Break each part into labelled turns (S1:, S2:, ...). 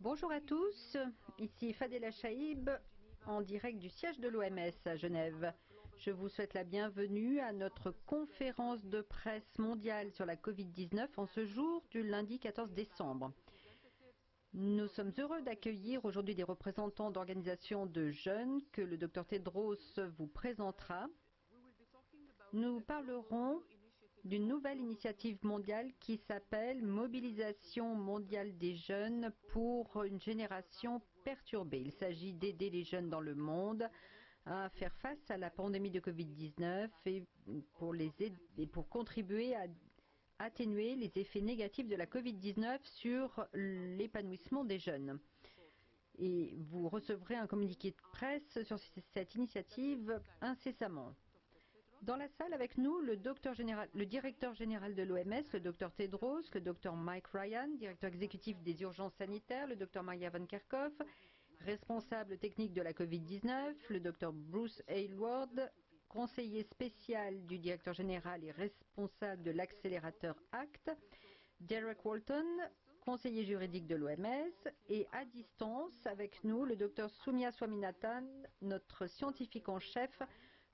S1: Bonjour à tous, ici Fadela Chaïb en direct du siège de l'OMS à Genève. Je vous souhaite la bienvenue à notre conférence de presse mondiale sur la Covid-19 en ce jour du lundi 14 décembre. Nous sommes heureux d'accueillir aujourd'hui des représentants d'organisations de jeunes que le Dr Tedros vous présentera. Nous parlerons d'une nouvelle initiative mondiale qui s'appelle Mobilisation mondiale des jeunes pour une génération perturbée. Il s'agit d'aider les jeunes dans le monde à faire face à la pandémie de Covid-19 et pour contribuer à atténuer les effets négatifs de la Covid-19 sur l'épanouissement des jeunes. Et vous recevrez un communiqué de presse sur cette initiative incessamment. Dans la salle avec nous, le directeur général de l'OMS, le Dr Tedros, le Dr Mike Ryan, directeur exécutif des urgences sanitaires, le Dr Maria Van Kerkhove, responsable technique de la Covid-19, le Dr Bruce Aylward, conseiller spécial du directeur général et responsable de l'accélérateur ACT, Derek Walton, conseiller juridique de l'OMS, et à distance avec nous, le Dr Soumya Swaminathan, notre scientifique en chef,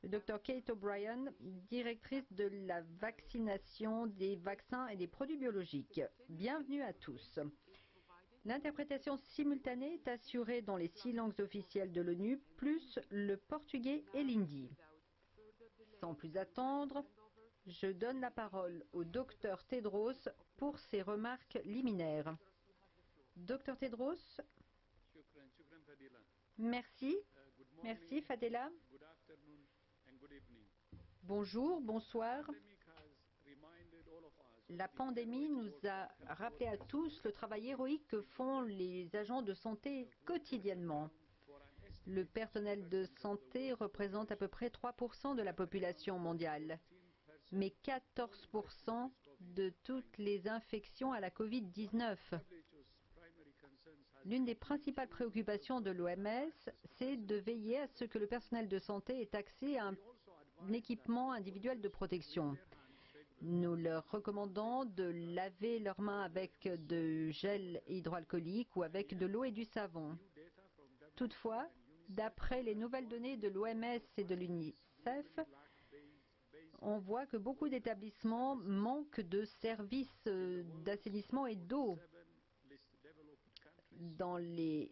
S1: le Dr Kate O'Brien, directrice de la vaccination, des vaccins et des produits biologiques. Bienvenue à tous. L'interprétation simultanée est assurée dans les 6 langues officielles de l'ONU, plus le portugais et l'hindi. Sans plus attendre, je donne la parole au Dr Tedros pour ses remarques liminaires. Dr Tedros, merci. Merci Fadela. Bonjour, bonsoir. La pandémie nous a rappelé à tous le travail héroïque que font les agents de santé quotidiennement. Le personnel de santé représente à peu près 3% de la population mondiale, mais 14% de toutes les infections à la Covid-19. L'une des principales préoccupations de l'OMS, c'est de veiller à ce que le personnel de santé ait accès à un équipement individuel de protection. Nous leur recommandons de laver leurs mains avec de gel hydroalcoolique ou avec de l'eau et du savon. Toutefois, d'après les nouvelles données de l'OMS et de l'UNICEF, on voit que beaucoup d'établissements manquent de services d'assainissement et d'eau. Dans les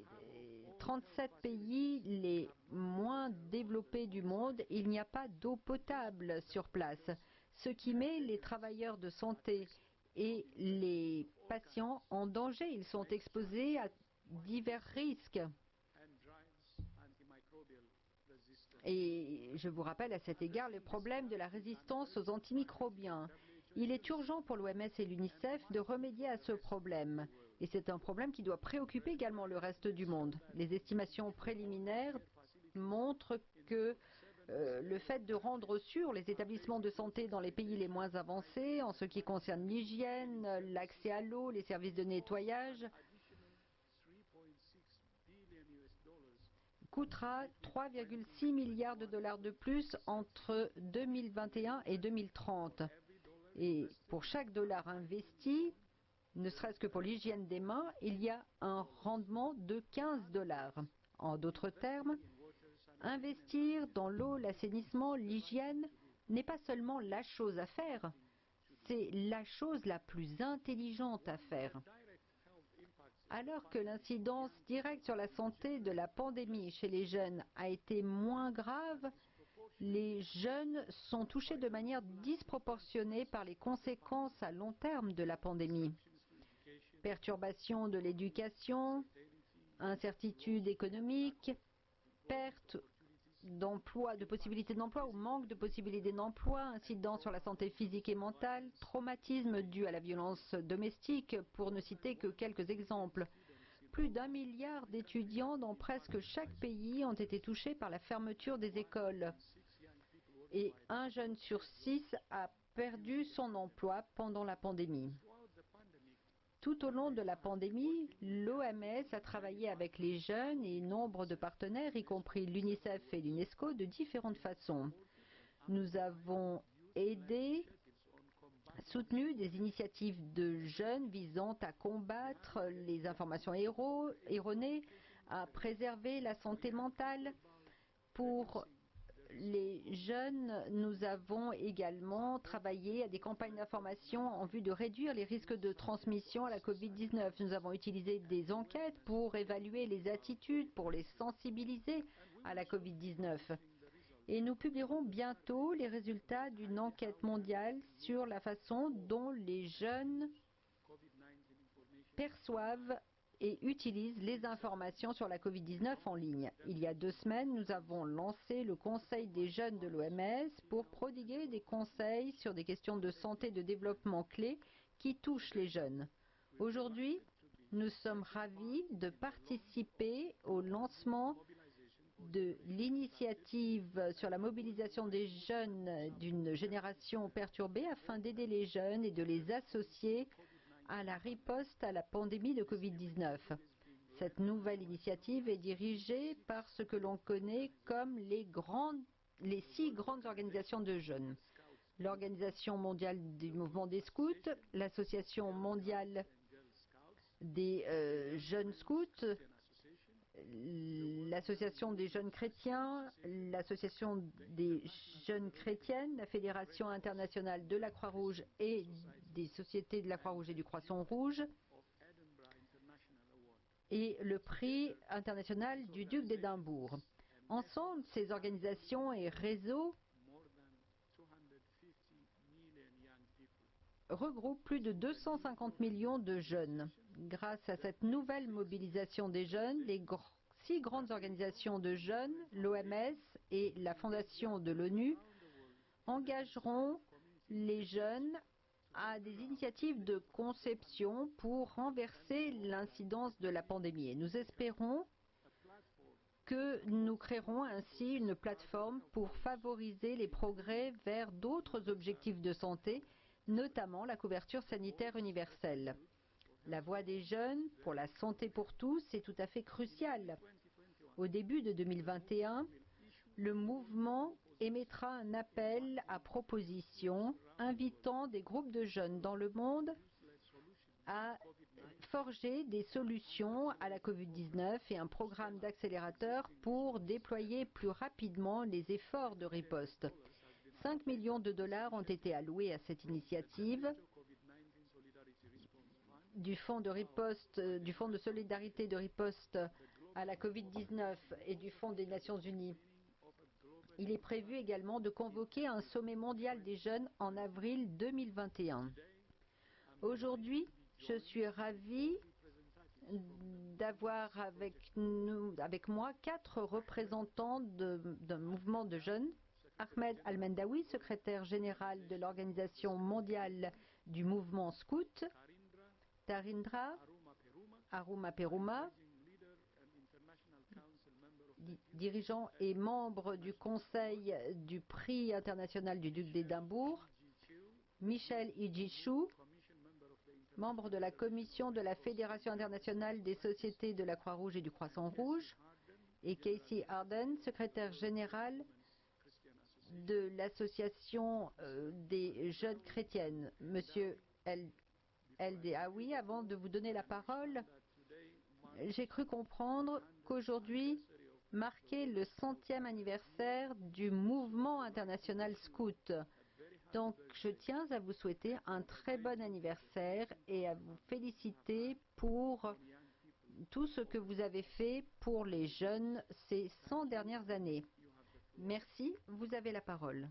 S1: 37 pays les moins développés du monde, il n'y a pas d'eau potable sur place, ce qui met les travailleurs de santé et les patients en danger. Ils sont exposés à divers risques. Et je vous rappelle à cet égard le problème de la résistance aux antimicrobiens. Il est urgent pour l'OMS et l'UNICEF de remédier à ce problème. Et c'est un problème qui doit préoccuper également le reste du monde. Les estimations préliminaires montrent que le fait de rendre sûrs les établissements de santé dans les pays les moins avancés, en ce qui concerne l'hygiène, l'accès à l'eau, les services de nettoyage, coûtera 3,6 milliards de dollars de plus entre 2021 et 2030. Et pour chaque dollar investi, ne serait-ce que pour l'hygiène des mains, il y a un rendement de 15 dollars. En d'autres termes, investir dans l'eau, l'assainissement, l'hygiène n'est pas seulement la chose à faire, c'est la chose la plus intelligente à faire. Alors que l'incidence directe sur la santé de la pandémie chez les jeunes a été moins grave, les jeunes sont touchés de manière disproportionnée par les conséquences à long terme de la pandémie. Perturbation de l'éducation, incertitude économique, perte d'emploi, de possibilités d'emploi ou manque de possibilités d'emploi, incidence sur la santé physique et mentale, traumatisme dû à la violence domestique, pour ne citer que quelques exemples. Plus d'1 milliard d'étudiants dans presque chaque pays ont été touchés par la fermeture des écoles. Et un jeune sur 6 a perdu son emploi pendant la pandémie. Tout au long de la pandémie, l'OMS a travaillé avec les jeunes et nombre de partenaires, y compris l'UNICEF et l'UNESCO, de différentes façons. Nous avons aidé soutenu des initiatives de jeunes visant à combattre les informations erronées, à préserver la santé mentale. Pour les jeunes, nous avons également travaillé à des campagnes d'information en vue de réduire les risques de transmission à la Covid-19. Nous avons utilisé des enquêtes pour évaluer les attitudes, pour les sensibiliser à la Covid-19. Et nous publierons bientôt les résultats d'une enquête mondiale sur la façon dont les jeunes perçoivent et utilisent les informations sur la Covid-19 en ligne. Il y a 2 semaines, nous avons lancé le Conseil des jeunes de l'OMS pour prodiguer des conseils sur des questions de santé et de développement clés qui touchent les jeunes. Aujourd'hui, nous sommes ravis de participer au lancement de l'initiative sur la mobilisation des jeunes d'une génération perturbée afin d'aider les jeunes et de les associer à la riposte à la pandémie de Covid-19. Cette nouvelle initiative est dirigée par ce que l'on connaît comme les 6 grandes organisations de jeunes. L'Organisation mondiale du mouvement des scouts, l'Association mondiale des jeunes scouts, l'Association des jeunes chrétiens, l'Association des jeunes chrétiennes, la Fédération internationale de la Croix-Rouge et des sociétés de la Croix-Rouge et du Croissant-Rouge, et le prix international du Duc d'Édimbourg. Ensemble, ces organisations et réseaux regroupent plus de 250 millions de jeunes. Grâce à cette nouvelle mobilisation des jeunes, les 6 grandes organisations de jeunes, l'OMS et la Fondation de l'ONU, engageront les jeunes à des initiatives de conception pour renverser l'incidence de la pandémie. Et nous espérons que nous créerons ainsi une plateforme pour favoriser les progrès vers d'autres objectifs de santé, notamment la couverture sanitaire universelle. La voix des jeunes pour la santé pour tous est tout à fait cruciale. Au début de 2021, le mouvement émettra un appel à proposition invitant des groupes de jeunes dans le monde à forger des solutions à la Covid-19 et un programme d'accélérateur pour déployer plus rapidement les efforts de riposte. 5 millions de dollars ont été alloués à cette initiative du fonds de solidarité de riposte à la Covid-19 et du Fonds des Nations Unies. Il est prévu également de convoquer un sommet mondial des jeunes en avril 2021. Aujourd'hui, je suis ravie d'avoir avec moi 4 représentants d'un mouvement de jeunes. Ahmed Al-Mendawi, secrétaire général de l'Organisation mondiale du mouvement scout. Tarindra Aruma Peruma, dirigeant et membre du conseil du prix international du Duc d'Édimbourg. Michel Idjissou, membre de la commission de la Fédération internationale des sociétés de la Croix-Rouge et du Croissant-Rouge. Et Casey Arden, secrétaire général de l'association des jeunes chrétiennes. Monsieur El-Dehaoui, avant de vous donner la parole, j'ai cru comprendre qu'aujourd'hui marquait le 100e anniversaire du mouvement international scout. Donc, je tiens à vous souhaiter un très bon anniversaire et à vous féliciter pour tout ce que vous avez fait pour les jeunes ces 100 dernières années. Merci, vous avez la parole.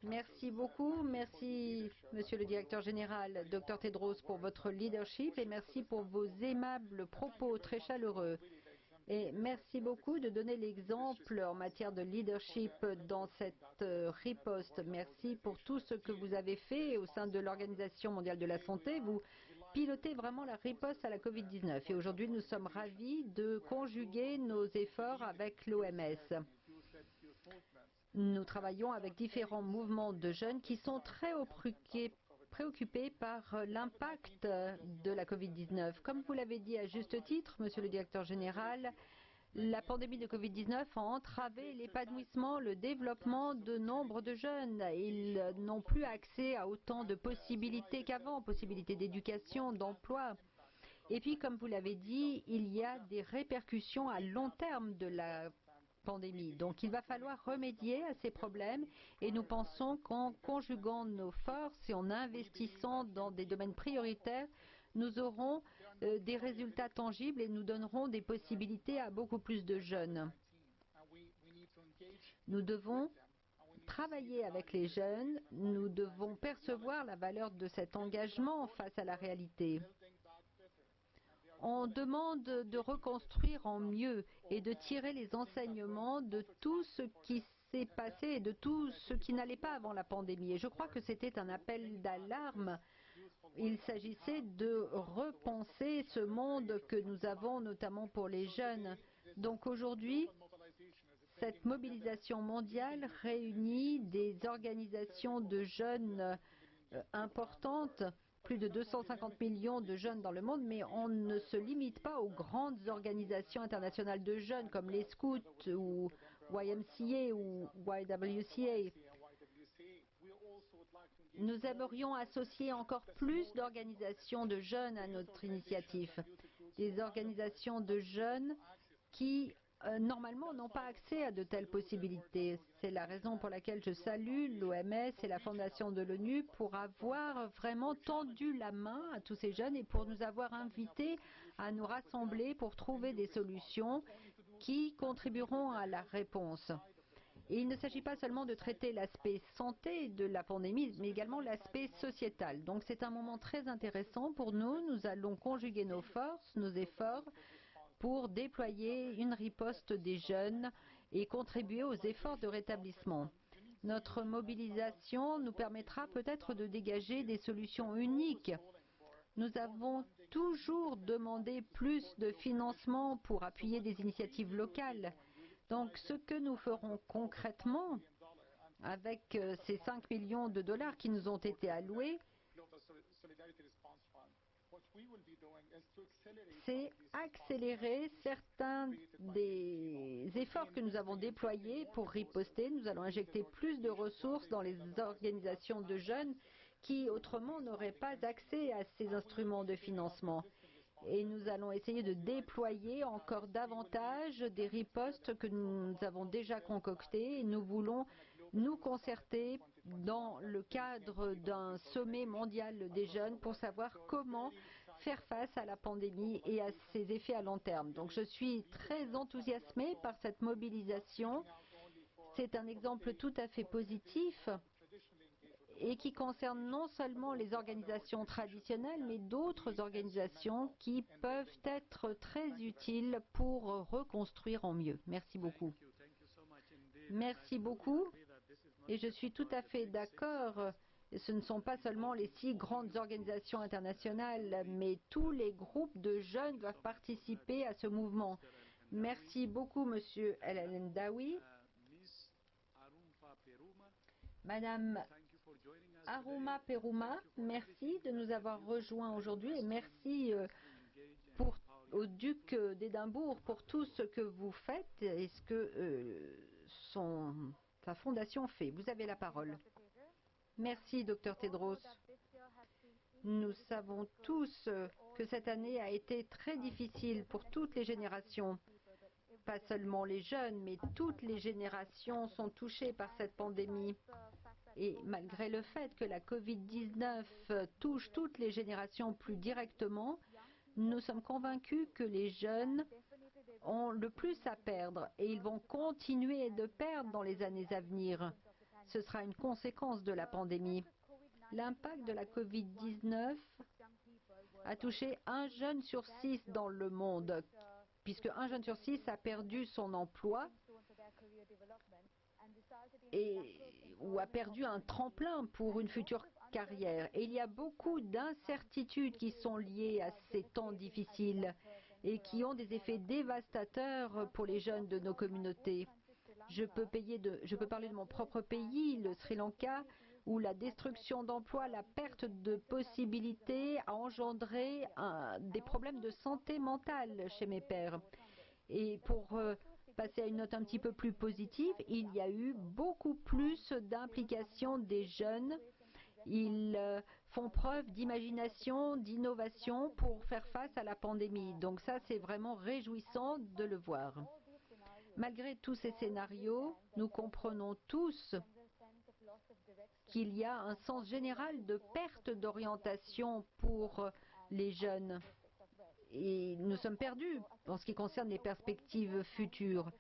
S1: Merci beaucoup, merci Monsieur le Directeur Général, Dr Tedros, pour votre leadership et merci pour vos aimables propos très chaleureux. Et merci beaucoup de donner l'exemple en matière de leadership dans cette riposte. Merci pour tout ce que vous avez fait au sein de l'Organisation mondiale de la santé. Vous pilotez vraiment la riposte à la Covid-19. Et aujourd'hui, nous sommes ravis de conjuguer nos efforts avec l'OMS. Nous travaillons avec différents mouvements de jeunes qui sont très préoccupés par l'impact de la Covid-19. Comme vous l'avez dit à juste titre, Monsieur le Directeur Général, La pandémie de Covid-19 a entravé l'épanouissement, le développement de nombre de jeunes. Ils n'ont plus accès à autant de possibilités qu'avant, possibilités d'éducation, d'emploi. Et puis, comme vous l'avez dit, il y a des répercussions à long terme de la pandémie. Donc, il va falloir remédier à ces problèmes et nous pensons qu'en conjuguant nos forces et en investissant dans des domaines prioritaires, nous aurons des résultats tangibles et nous donnerons des possibilités à beaucoup plus de jeunes. Nous devons travailler avec les jeunes, nous devons percevoir la valeur de cet engagement face à la réalité. On demande de reconstruire en mieux et de tirer les enseignements de tout ce qui s'est passé et de tout ce qui n'allait pas avant la pandémie. Et je crois que c'était un appel d'alarme. Il s'agissait de repenser ce monde que nous avons, notamment pour les jeunes. Donc aujourd'hui, cette mobilisation mondiale réunit des organisations de jeunes importantes, plus de 250 millions de jeunes dans le monde, mais on ne se limite pas aux grandes organisations internationales de jeunes comme les Scouts ou YMCA ou YWCA. Nous aimerions associer encore plus d'organisations de jeunes à notre initiative, des organisations de jeunes qui normalement n'ont pas accès à de telles possibilités. C'est la raison pour laquelle je salue l'OMS et la Fondation de l'ONU pour avoir vraiment tendu la main à tous ces jeunes et pour nous avoir invités à nous rassembler pour trouver des solutions qui contribueront à la réponse. Et il ne s'agit pas seulement de traiter l'aspect santé de la pandémie, mais également l'aspect sociétal. Donc c'est un moment très intéressant pour nous. Nous allons conjuguer nos forces, nos efforts pour déployer une riposte des jeunes et contribuer aux efforts de rétablissement. Notre mobilisation nous permettra peut-être de dégager des solutions uniques. Nous avons toujours demandé plus de financement pour appuyer des initiatives locales. Donc ce que nous ferons concrètement avec ces 5 millions de dollars qui nous ont été alloués, c'est accélérer certains des efforts que nous avons déployés pour riposter. Nous allons injecter plus de ressources dans les organisations de jeunes qui autrement n'auraient pas accès à ces instruments de financement. Et nous allons essayer de déployer encore davantage des ripostes que nous avons déjà concoctées et nous voulons nous concerter dans le cadre d'un sommet mondial des jeunes pour savoir comment faire face à la pandémie et à ses effets à long terme. Donc je suis très enthousiasmée par cette mobilisation. C'est un exemple tout à fait positif et qui concerne non seulement les organisations traditionnelles, mais d'autres organisations qui peuvent être très utiles pour reconstruire en mieux. Merci beaucoup. Merci beaucoup. Et je suis tout à fait d'accord. Ce ne sont pas seulement les 6 grandes organisations internationales, mais tous les groupes de jeunes doivent participer à ce mouvement. Merci beaucoup, Monsieur El Alendaoui. Madame Aruma Peruma, merci de nous avoir rejoints aujourd'hui et merci au duc d'Édimbourg pour tout ce que vous faites et ce que sa fondation fait. Vous avez la parole. Merci, Dr Tedros. Nous savons tous que cette année a été très difficile pour toutes les générations. Pas seulement les jeunes, mais toutes les générations sont touchées par cette pandémie. Et malgré le fait que la Covid-19 touche toutes les générations plus directement, nous sommes convaincus que les jeunes ont le plus à perdre et ils vont continuer de perdre dans les années à venir. Ce sera une conséquence de la pandémie. L'impact de la Covid-19 a touché 1 jeune sur 6 dans le monde, puisque 1 jeune sur 6 a perdu son emploi ou a perdu un tremplin pour une future carrière. Et il y a beaucoup d'incertitudes qui sont liées à ces temps difficiles et qui ont des effets dévastateurs pour les jeunes de nos communautés. Je peux parler de mon propre pays, le Sri Lanka, où la destruction d'emplois, la perte de possibilités a engendré des problèmes de santé mentale chez mes pairs. Et pour passer à une note un petit peu plus positive, il y a eu beaucoup plus d'implication des jeunes. Ils font preuve d'imagination, d'innovation pour faire face à la pandémie. Donc ça, c'est vraiment réjouissant de le voir. Malgré tous ces scénarios, nous comprenons tous qu'il y a un sens général de perte d'orientation pour les jeunes. Et nous sommes perdus en ce qui concerne les perspectives futures.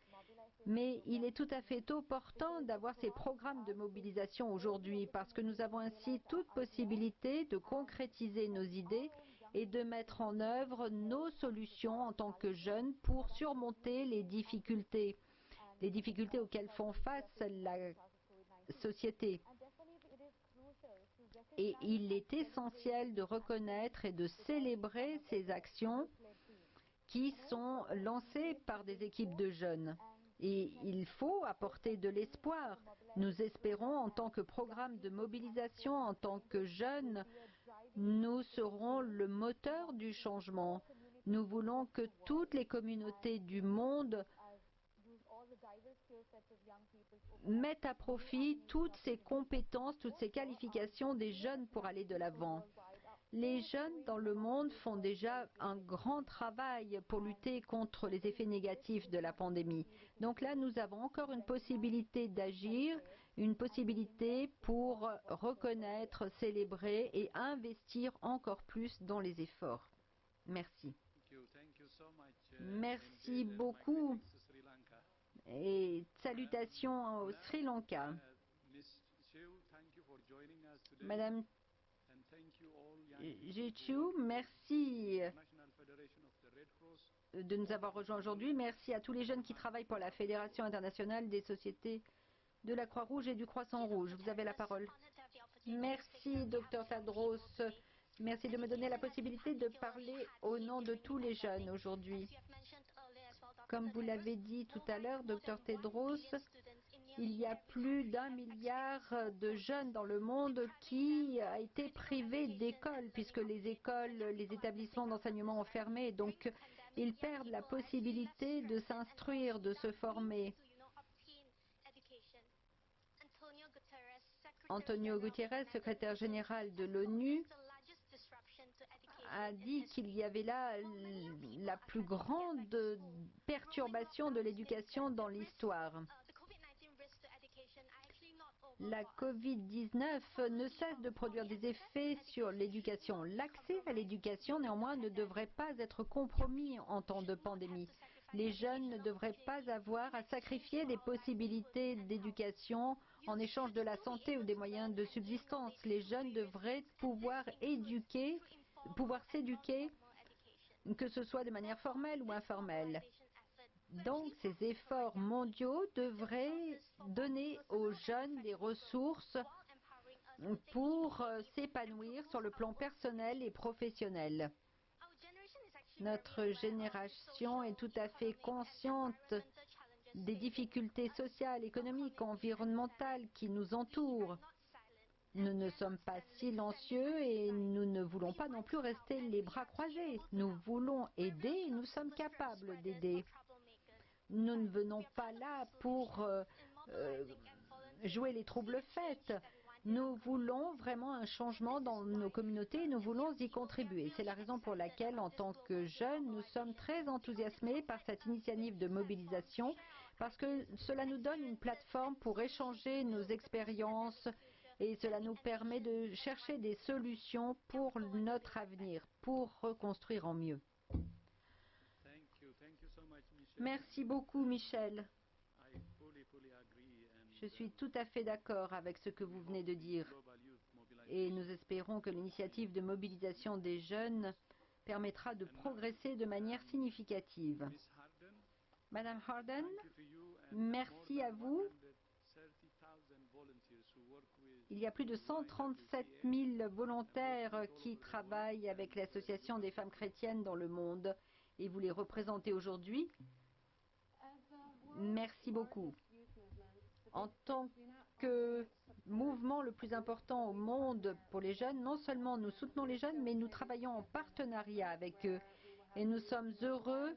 S1: Mais il est tout à fait opportun d'avoir ces programmes de mobilisation aujourd'hui parce que nous avons ainsi toute possibilité de concrétiser nos idées et de mettre en œuvre nos solutions en tant que jeunes pour surmonter les difficultés auxquelles font face la société. Et il est essentiel de reconnaître et de célébrer ces actions qui sont lancées par des équipes de jeunes. Et il faut apporter de l'espoir. Nous espérons, en tant que programme de mobilisation, en tant que jeunes, nous serons le moteur du changement. Nous voulons que toutes les communautés du monde mettent à profit toutes ces compétences, toutes ces qualifications des jeunes pour aller de l'avant. Les jeunes dans le monde font déjà un grand travail pour lutter contre les effets négatifs de la pandémie. Donc là, nous avons encore une possibilité d'agir, une possibilité pour reconnaître, célébrer et investir encore plus dans les efforts. Merci. Merci beaucoup. Et salutations au Sri Lanka. Madame Jechu, merci de nous avoir rejoints aujourd'hui. Merci à tous les jeunes qui travaillent pour la Fédération internationale des sociétés de la Croix-Rouge et du Croissant-Rouge. Vous avez la parole. Merci, Dr Tedros. Merci de me donner la possibilité de parler au nom de tous les jeunes aujourd'hui. Comme vous l'avez dit tout à l'heure, Dr Tedros, il y a plus d'1 milliard de jeunes dans le monde qui a été privés d'école puisque les écoles, les établissements d'enseignement ont fermé. Donc, ils perdent la possibilité de s'instruire, de se former. Antonio Guterres, secrétaire général de l'ONU, a dit qu'il y avait là la plus grande perturbation de l'éducation dans l'histoire. La Covid-19 ne cesse de produire des effets sur l'éducation. L'accès à l'éducation, néanmoins, ne devrait pas être compromis en temps de pandémie. Les jeunes ne devraient pas avoir à sacrifier des possibilités d'éducation en échange de la santé ou des moyens de subsistance. Les jeunes devraient pouvoir s'éduquer, que ce soit de manière formelle ou informelle. Donc, ces efforts mondiaux devraient donner aux jeunes des ressources pour s'épanouir sur le plan personnel et professionnel. Notre génération est tout à fait consciente des difficultés sociales, économiques, environnementales qui nous entourent. Nous ne sommes pas silencieux et nous ne voulons pas non plus rester les bras croisés. Nous voulons aider et nous sommes capables d'aider. Nous ne venons pas là pour jouer les troubles faits. Nous voulons vraiment un changement dans nos communautés et nous voulons y contribuer. C'est la raison pour laquelle, en tant que jeunes, nous sommes très enthousiasmés par cette initiative de mobilisation parce que cela nous donne une plateforme pour échanger nos expériences et cela nous permet de chercher des solutions pour notre avenir, pour reconstruire en mieux. Merci beaucoup, Michel. Je suis tout à fait d'accord avec ce que vous venez de dire. Et nous espérons que l'initiative de mobilisation des jeunes permettra de progresser de manière significative. Madame Harden, merci à vous. Il y a plus de 137 000 volontaires qui travaillent avec l'Association des femmes chrétiennes dans le monde et vous les représentez aujourd'hui. Merci beaucoup. En tant que mouvement le plus important au monde pour les jeunes, non seulement nous soutenons les jeunes, mais nous travaillons en partenariat avec eux. Et nous sommes heureux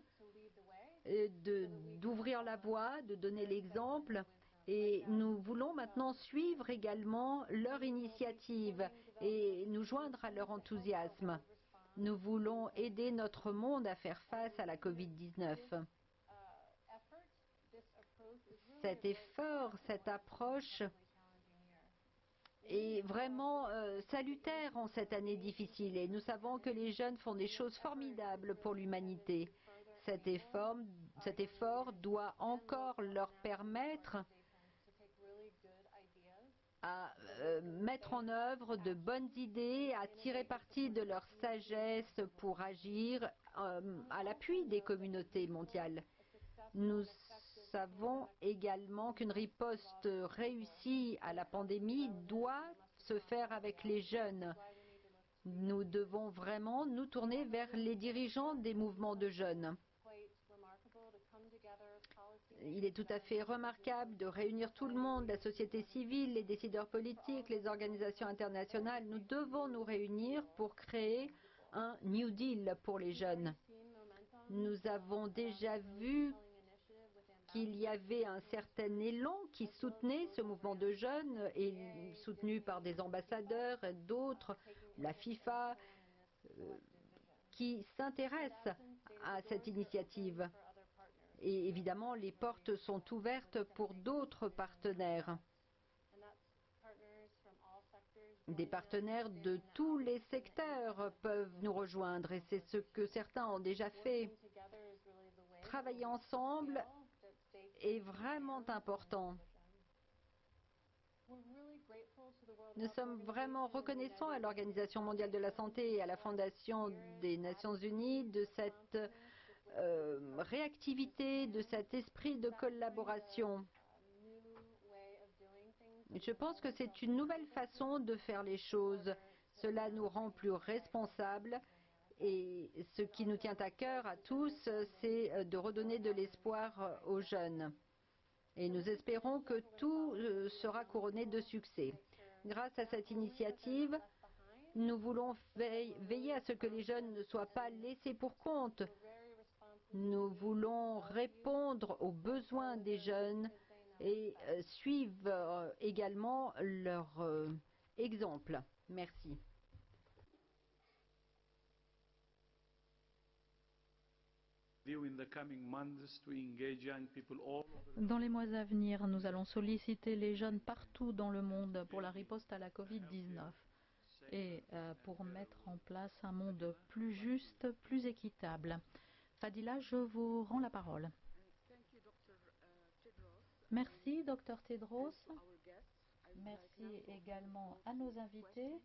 S1: d'ouvrir la voie, de donner l'exemple. Et nous voulons maintenant suivre également leur initiative et nous joindre à leur enthousiasme. Nous voulons aider notre monde à faire face à la Covid-19. Cet effort, cette approche est vraiment salutaire en cette année difficile et nous savons que les jeunes font des choses formidables pour l'humanité. Cet effort doit encore leur permettre à mettre en œuvre de bonnes idées, à tirer parti de leur sagesse pour agir à l'appui des communautés mondiales. Nous savons également qu'une riposte réussie à la pandémie doit se faire avec les jeunes. Nous devons vraiment nous tourner vers les dirigeants des mouvements de jeunes. Il est tout à fait remarquable de réunir tout le monde, la société civile, les décideurs politiques, les organisations internationales. Nous devons nous réunir pour créer un New Deal pour les jeunes. Nous avons déjà vu qu'il y avait un certain élan qui soutenait ce mouvement de jeunes, et soutenu par des ambassadeurs et d'autres, la FIFA, qui s'intéressent à cette initiative. Et évidemment, les portes sont ouvertes pour d'autres partenaires. Des partenaires de tous les secteurs peuvent nous rejoindre et c'est ce que certains ont déjà fait. Travailler ensemble est vraiment important. Nous sommes vraiment reconnaissants à l'Organisation mondiale de la santé et à la Fondation des Nations unies de cette réactivité, de cet esprit de collaboration. Je pense que c'est une nouvelle façon de faire les choses. Cela nous rend plus responsables et ce qui nous tient à cœur à tous, c'est de redonner de l'espoir aux jeunes. Et nous espérons que tout sera couronné de succès. Grâce à cette initiative, nous voulons veiller à ce que les jeunes ne soient pas laissés pour compte. Nous voulons répondre aux besoins des jeunes et suivre également leur exemple. Merci.
S2: Dans les mois à venir, nous allons solliciter les jeunes partout dans le monde pour la riposte à la Covid-19 et pour mettre en place un monde plus juste, plus équitable. Fadila, je vous rends la parole. Merci, Dr Tedros. Merci également à nos invités.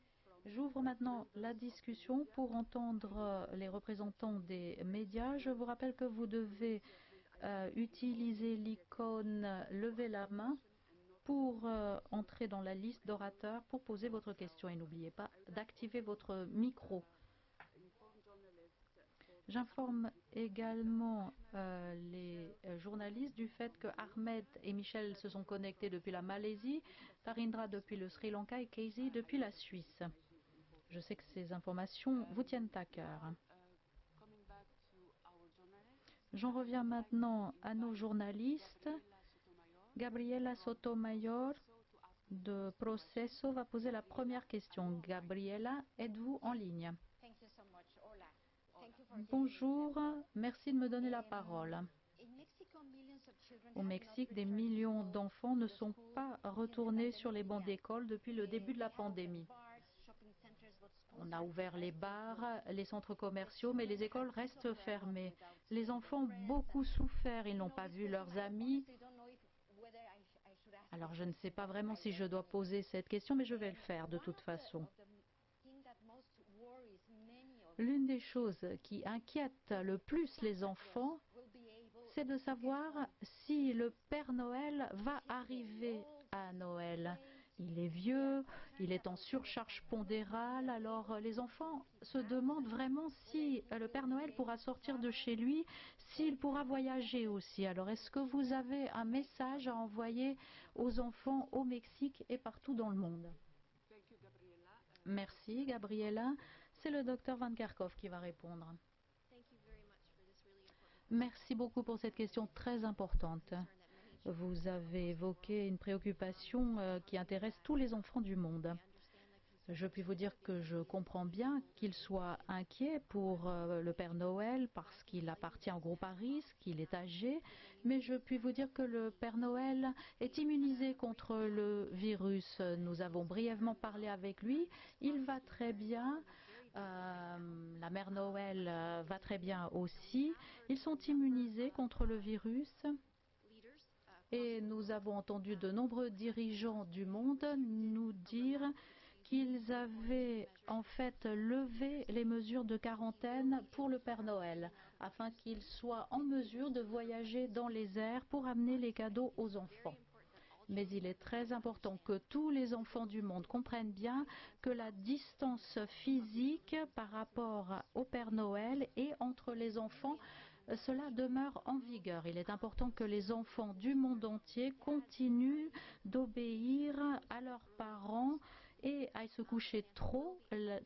S2: J'ouvre maintenant la discussion pour entendre les représentants des médias. Je vous rappelle que vous devez utiliser l'icône « Lever la main » pour entrer dans la liste d'orateurs pour poser votre question. Et n'oubliez pas d'activer votre micro. J'informe également les journalistes du fait que Ahmed et Michel se sont connectés depuis la Malaisie, Tarindra depuis le Sri Lanka et Casey depuis la Suisse. Je sais que ces informations vous tiennent à cœur. J'en reviens maintenant à nos journalistes. Gabriela Sotomayor de Proceso va poser la première question. Gabriela, êtes-vous en ligne? Bonjour, merci de me donner la parole. Au Mexique, des millions d'enfants ne sont pas retournés sur les bancs d'école depuis le début de la pandémie. On a ouvert les bars, les centres commerciaux, mais les écoles restent fermées. Les enfants ont beaucoup souffert, ils n'ont pas vu leurs amis. Alors je ne sais pas vraiment si je dois poser cette question, mais je vais le faire de toute façon. L'une des choses qui inquiète le plus les enfants, c'est de savoir si le Père Noël va arriver à Noël. Il est vieux, il est en surcharge pondérale, alors les enfants se demandent vraiment si le Père Noël pourra sortir de chez lui, s'il pourra voyager aussi. Alors est-ce que vous avez un message à envoyer aux enfants au Mexique et partout dans le monde? Merci Gabriela. C'est le docteur Van Kerkhove qui va répondre. Merci beaucoup pour cette question très importante. Vous avez évoqué une préoccupation qui intéresse tous les enfants du monde. Je puis vous dire que je comprends bien qu'il soit inquiet pour le Père Noël parce qu'il appartient au groupe à risque, qu'il est âgé, mais je puis vous dire que le Père Noël est immunisé contre le virus. Nous avons brièvement parlé avec lui, il va très bien. La Mère Noël va très bien aussi. Ils sont immunisés contre le virus. Et nous avons entendu de nombreux dirigeants du monde nous dire qu'ils avaient en fait levé les mesures de quarantaine pour le Père Noël, afin qu'il soit en mesure de voyager dans les airs pour amener les cadeaux aux enfants. Mais il est très important que tous les enfants du monde comprennent bien que la distance physique par rapport au Père Noël et entre les enfants, cela demeure en vigueur. Il est important que les enfants du monde entier continuent d'obéir à leurs parents et aillent se coucher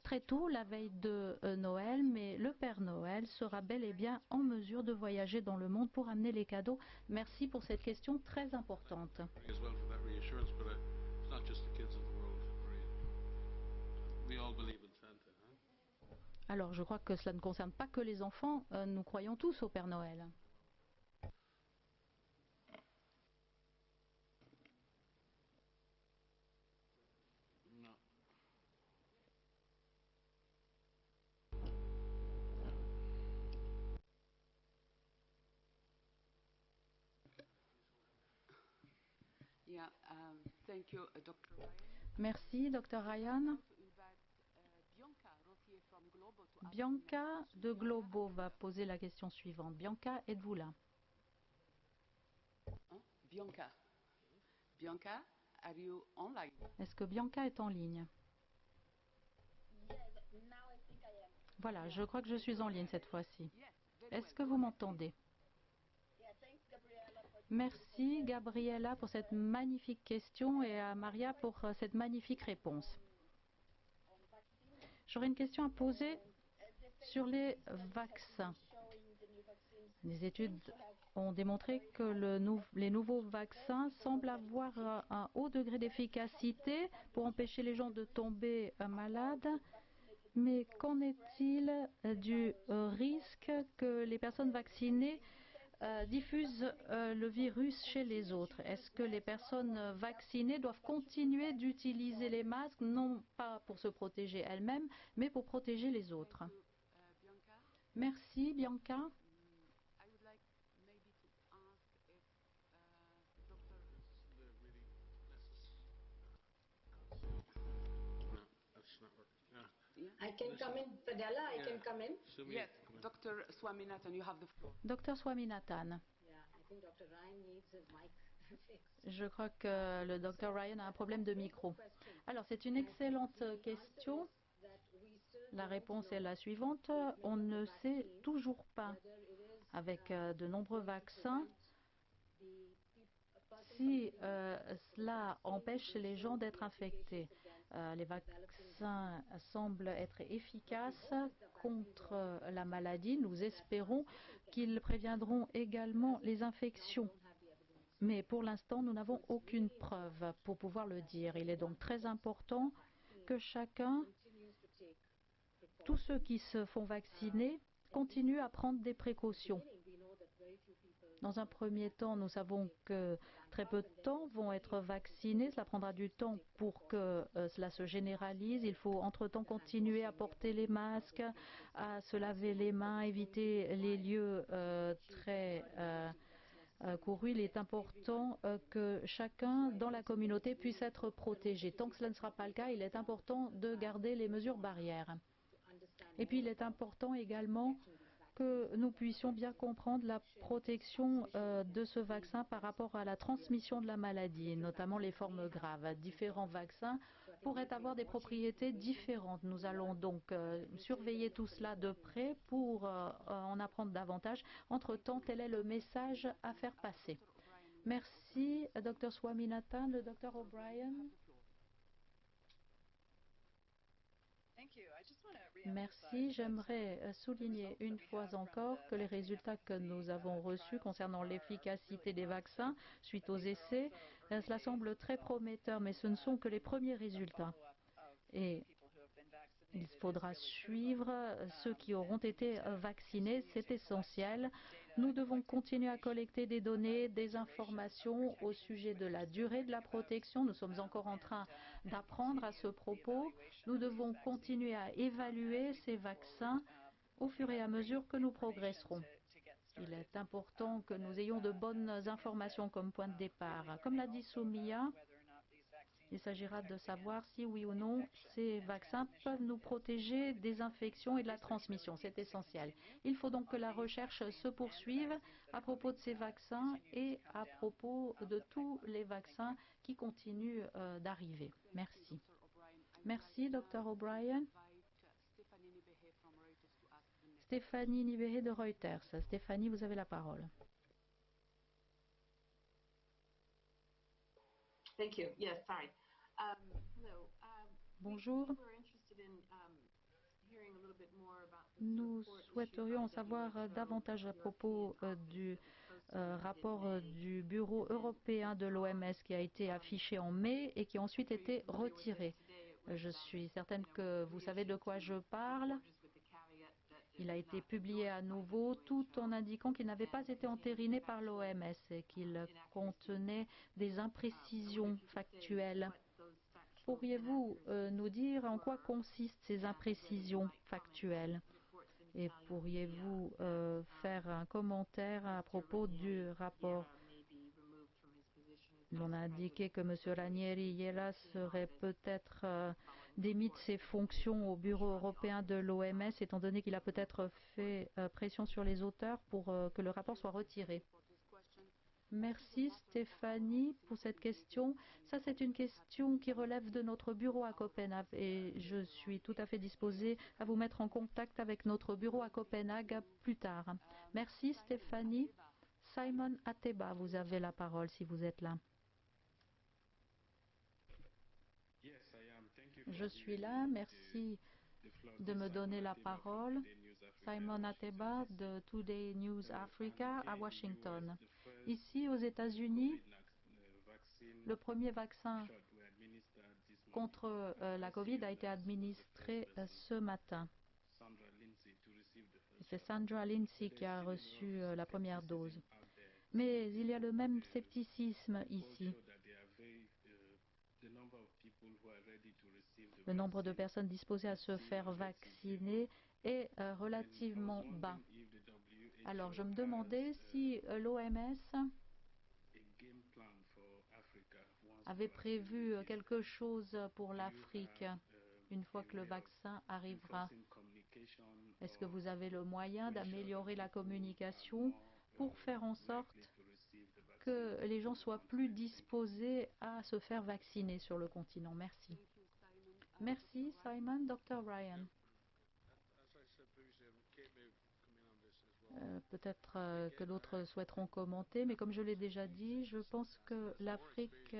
S2: très tôt la veille de Noël, mais le Père Noël sera bel et bien en mesure de voyager dans le monde pour amener les cadeaux. Merci pour cette question très importante. Alors, je crois que cela ne concerne pas que les enfants, nous croyons tous au Père Noël. Merci, Dr. Ryan. Bianca de Globo va poser la question suivante. Bianca, êtes-vous là?
S3: Bianca, are you online?
S2: Est-ce que Bianca est en ligne? Voilà, je crois que je suis en ligne cette fois-ci. Est-ce que vous m'entendez? Merci Gabriela pour cette magnifique question et à Maria pour cette magnifique réponse. J'aurais une question à poser sur les vaccins. Les études ont démontré que les nouveaux vaccins semblent avoir un haut degré d'efficacité pour empêcher les gens de tomber malades. Mais qu'en est-il du risque que les personnes vaccinées diffusent le virus chez les autres? Est-ce que les personnes vaccinées doivent continuer d'utiliser les masques, non pas pour se protéger elles-mêmes, mais pour protéger les autres? Merci Bianca.
S4: I can come in, Fadela, I can come in.
S3: Yes, Dr. Swaminathan, you have the floor.
S2: Dr. Swaminathan.
S4: Yeah, I think Dr. Ryan needs his mic fixed.
S2: Je crois que le Dr. Ryan a un problème de micro. Alors, c'est une excellente question. La réponse est la suivante. On ne sait toujours pas, avec de nombreux vaccins, si cela empêche les gens d'être infectés. Les vaccins semblent être efficaces contre la maladie. Nous espérons qu'ils préviendront également les infections. Mais pour l'instant, nous n'avons aucune preuve pour pouvoir le dire. Il est donc très important que chacun, tous ceux qui se font vacciner, continuent à prendre des précautions. Dans un premier temps, nous savons que très peu de temps vont être vaccinés. Cela prendra du temps pour que cela se généralise. Il faut entre-temps continuer à porter les masques, à se laver les mains, éviter les lieux très courus. Il est important que chacun dans la communauté puisse être protégé. Tant que cela ne sera pas le cas, il est important de garder les mesures barrières. Et puis il est important également que nous puissions bien comprendre la protection de ce vaccin par rapport à la transmission de la maladie, notamment les formes graves. Différents vaccins pourraient avoir des propriétés différentes. Nous allons donc surveiller tout cela de près pour en apprendre davantage. Entre-temps, tel est le message à faire passer. Merci, Dr. Swaminathan. Le Dr. O'Brien. Merci. J'aimerais souligner une fois encore que les résultats que nous avons reçus concernant l'efficacité des vaccins suite aux essais, cela semble très prometteur, mais ce ne sont que les premiers résultats. Et il faudra suivre ceux qui auront été vaccinés, c'est essentiel. Nous devons continuer à collecter des données, des informations au sujet de la durée de la protection. Nous sommes encore en train d'apprendre à ce propos. Nous devons continuer à évaluer ces vaccins au fur et à mesure que nous progresserons. Il est important que nous ayons de bonnes informations comme point de départ. Comme l'a dit Soumia, il s'agira de savoir si oui ou non ces vaccins peuvent nous protéger des infections et de la transmission. C'est essentiel. Il faut donc que la recherche se poursuive à propos de ces vaccins et à propos de tous les vaccins qui continuent d'arriver. Merci. Merci, Dr. O'Brien. Stéphanie Nibéhé de Reuters. Stéphanie, vous avez la parole.
S5: Thank you. Yes, sorry. Hello.
S2: Bonjour. Nous souhaiterions en savoir davantage à propos du rapport du Bureau européen de l'OMS qui a été affiché en mai et qui a ensuite été retiré. Je suis certaine que vous savez de quoi je parle. Il a été publié à nouveau tout en indiquant qu'il n'avait pas été entériné par l'OMS et qu'il contenait des imprécisions factuelles. Pourriez-vous nous dire en quoi consistent ces imprécisions factuelles? Et pourriez-vous faire un commentaire à propos du rapport? On a indiqué que M. Ranieri Iela serait peut-être démis de ses fonctions au Bureau européen de l'OMS, étant donné qu'il a peut-être fait pression sur les auteurs pour que le rapport soit retiré. Merci Stéphanie pour cette question. Ça, c'est une question qui relève de notre bureau à Copenhague et je suis tout à fait disposée à vous mettre en contact avec notre bureau à Copenhague plus tard. Merci Stéphanie. Simon Ateba, vous avez la parole si vous êtes là. Je suis là, merci de me donner la parole. Simon Ateba de Today News Africa à Washington. Ici aux États-Unis, le premier vaccin contre la Covid a été administré ce matin. C'est Sandra Lindsay qui a reçu la première dose. Mais il y a le même scepticisme ici. Le nombre de personnes disposées à se faire vacciner est relativement bas. Alors je me demandais si l'OMS avait prévu quelque chose pour l'Afrique une fois que le vaccin arrivera. Est-ce que vous avez le moyen d'améliorer la communication pour faire en sorte que les gens soient plus disposés à se faire vacciner sur le continent? Merci. Merci Simon. Dr. Ryan. Peut-être que d'autres souhaiteront commenter, mais comme je l'ai déjà dit, je pense que l'Afrique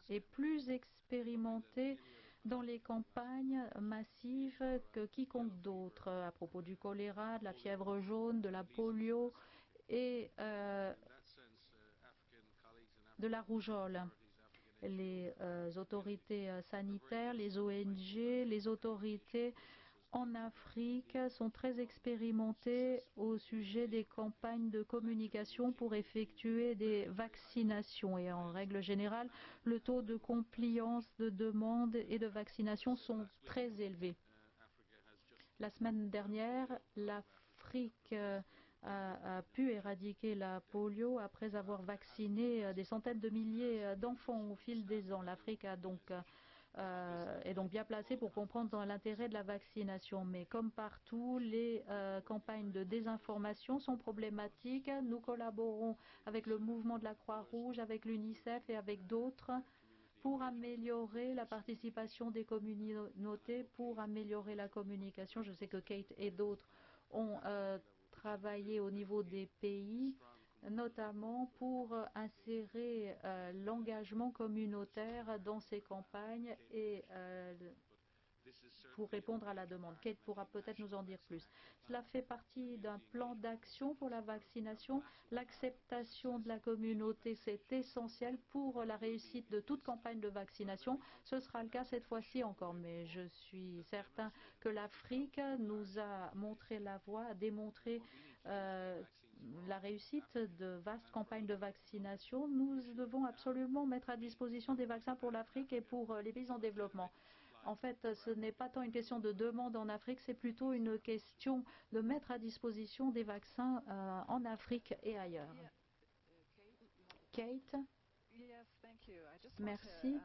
S2: est plus expérimentée dans les campagnes massives que quiconque d'autre à propos du choléra, de la fièvre jaune, de la polio et de la rougeole. Les autorités sanitaires, les ONG, les autorités en Afrique sont très expérimentées au sujet des campagnes de communication pour effectuer des vaccinations. Et en règle générale, le taux de compliance de demande et de vaccination sont très élevés. La semaine dernière, l'Afrique a pu éradiquer la polio après avoir vacciné des centaines de milliers d'enfants au fil des ans. L'Afrique a donc est donc bien placée pour comprendre l'intérêt de la vaccination. Mais comme partout, les campagnes de désinformation sont problématiques. Nous collaborons avec le mouvement de la Croix-Rouge, avec l'UNICEF et avec d'autres pour améliorer la participation des communautés, pour améliorer la communication. Je sais que Kate et d'autres ont travaillé au niveau des pays, notamment pour insérer l'engagement communautaire dans ces campagnes et pour répondre à la demande. Kate pourra peut-être nous en dire plus. Cela fait partie d'un plan d'action pour la vaccination. L'acceptation de la communauté, c'est essentiel pour la réussite de toute campagne de vaccination. Ce sera le cas cette fois-ci encore, mais je suis certain que l'Afrique nous a montré la voie, a démontré la réussite de vastes campagnes de vaccination. Nous devons absolument mettre à disposition des vaccins pour l'Afrique et pour les pays en développement. En fait, ce n'est pas tant une question de demande en Afrique, c'est plutôt une question de mettre à disposition des vaccins en Afrique et ailleurs. Kate, merci.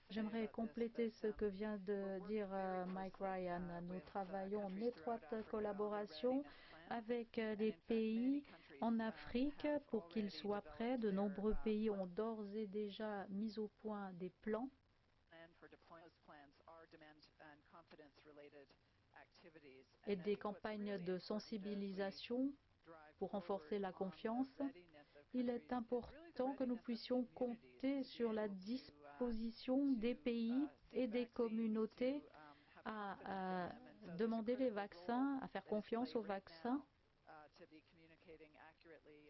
S2: J'aimerais compléter ce que vient de dire Mike Ryan. Nous travaillons en étroite collaboration avec les pays en Afrique pour qu'ils soient prêts. De nombreux pays ont d'ores et déjà mis au point des plans. Et des campagnes de sensibilisation pour renforcer la confiance. Il est important que nous puissions compter sur la disposition des pays et des communautés à demander les vaccins, à faire confiance aux vaccins.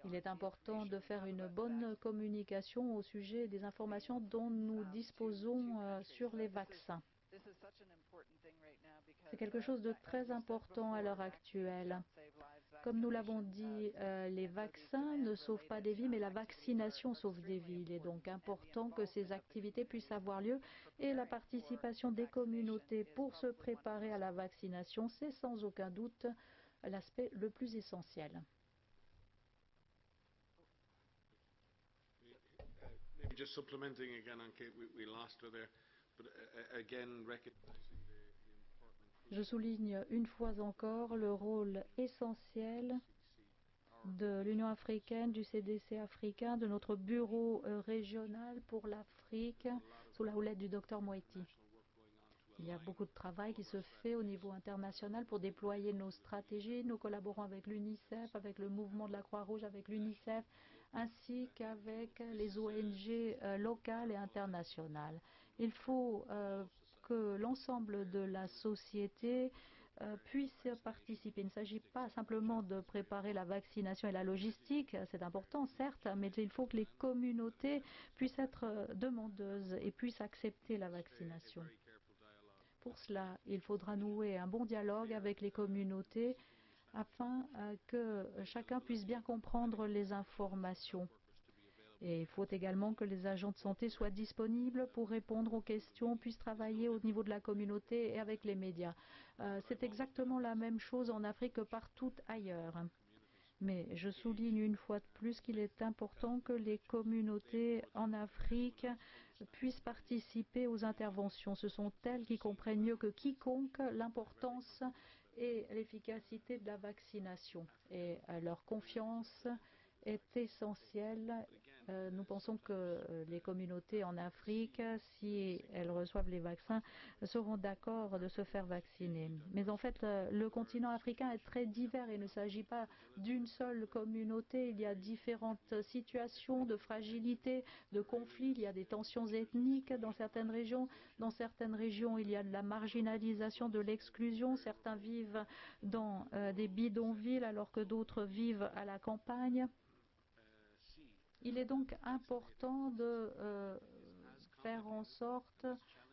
S2: Il est important de faire une bonne communication au sujet des informations dont nous disposons sur les vaccins. C'est quelque chose de très important à l'heure actuelle. Comme nous l'avons dit, les vaccins ne sauvent pas des vies, mais la vaccination sauve des vies. Il est donc important que ces activités puissent avoir lieu et la participation des communautés pour se préparer à la vaccination, c'est sans aucun doute l'aspect le plus essentiel.
S6: Just supplementing again on Kate, we lost her there, but again recognizing
S2: Je souligne une fois encore le rôle essentiel de l'Union africaine, du CDC africain, de notre bureau régional pour l'Afrique, sous la houlette du Dr Moeti. Il y a beaucoup de travail qui se fait au niveau international pour déployer nos stratégies. Nous collaborons avec l'UNICEF, avec le mouvement de la Croix-Rouge, avec l'UNICEF, ainsi qu'avec les ONG locales et internationales. Il faut que l'ensemble de la société puisse participer. Il ne s'agit pas simplement de préparer la vaccination et la logistique, c'est important certes, mais il faut que les communautés puissent être demandeuses et puissent accepter la vaccination. Pour cela, il faudra nouer un bon dialogue avec les communautés afin que chacun puisse bien comprendre les informations. Et il faut également que les agents de santé soient disponibles pour répondre aux questions, puissent travailler au niveau de la communauté et avec les médias. C'est exactement la même chose en Afrique que partout ailleurs. Mais je souligne une fois de plus qu'il est important que les communautés en Afrique puissent participer aux interventions. Ce sont elles qui comprennent mieux que quiconque l'importance et l'efficacité de la vaccination. Et leur confiance est essentielle. Nous pensons que les communautés en Afrique, si elles reçoivent les vaccins, seront d'accord de se faire vacciner. Mais en fait, le continent africain est très divers et il ne s'agit pas d'une seule communauté. Il y a différentes situations de fragilité, de conflits. Il y a des tensions ethniques dans certaines régions. Dans certaines régions, il y a de la marginalisation, de l'exclusion. Certains vivent dans des bidonvilles alors que d'autres vivent à la campagne. Il est donc important de faire en sorte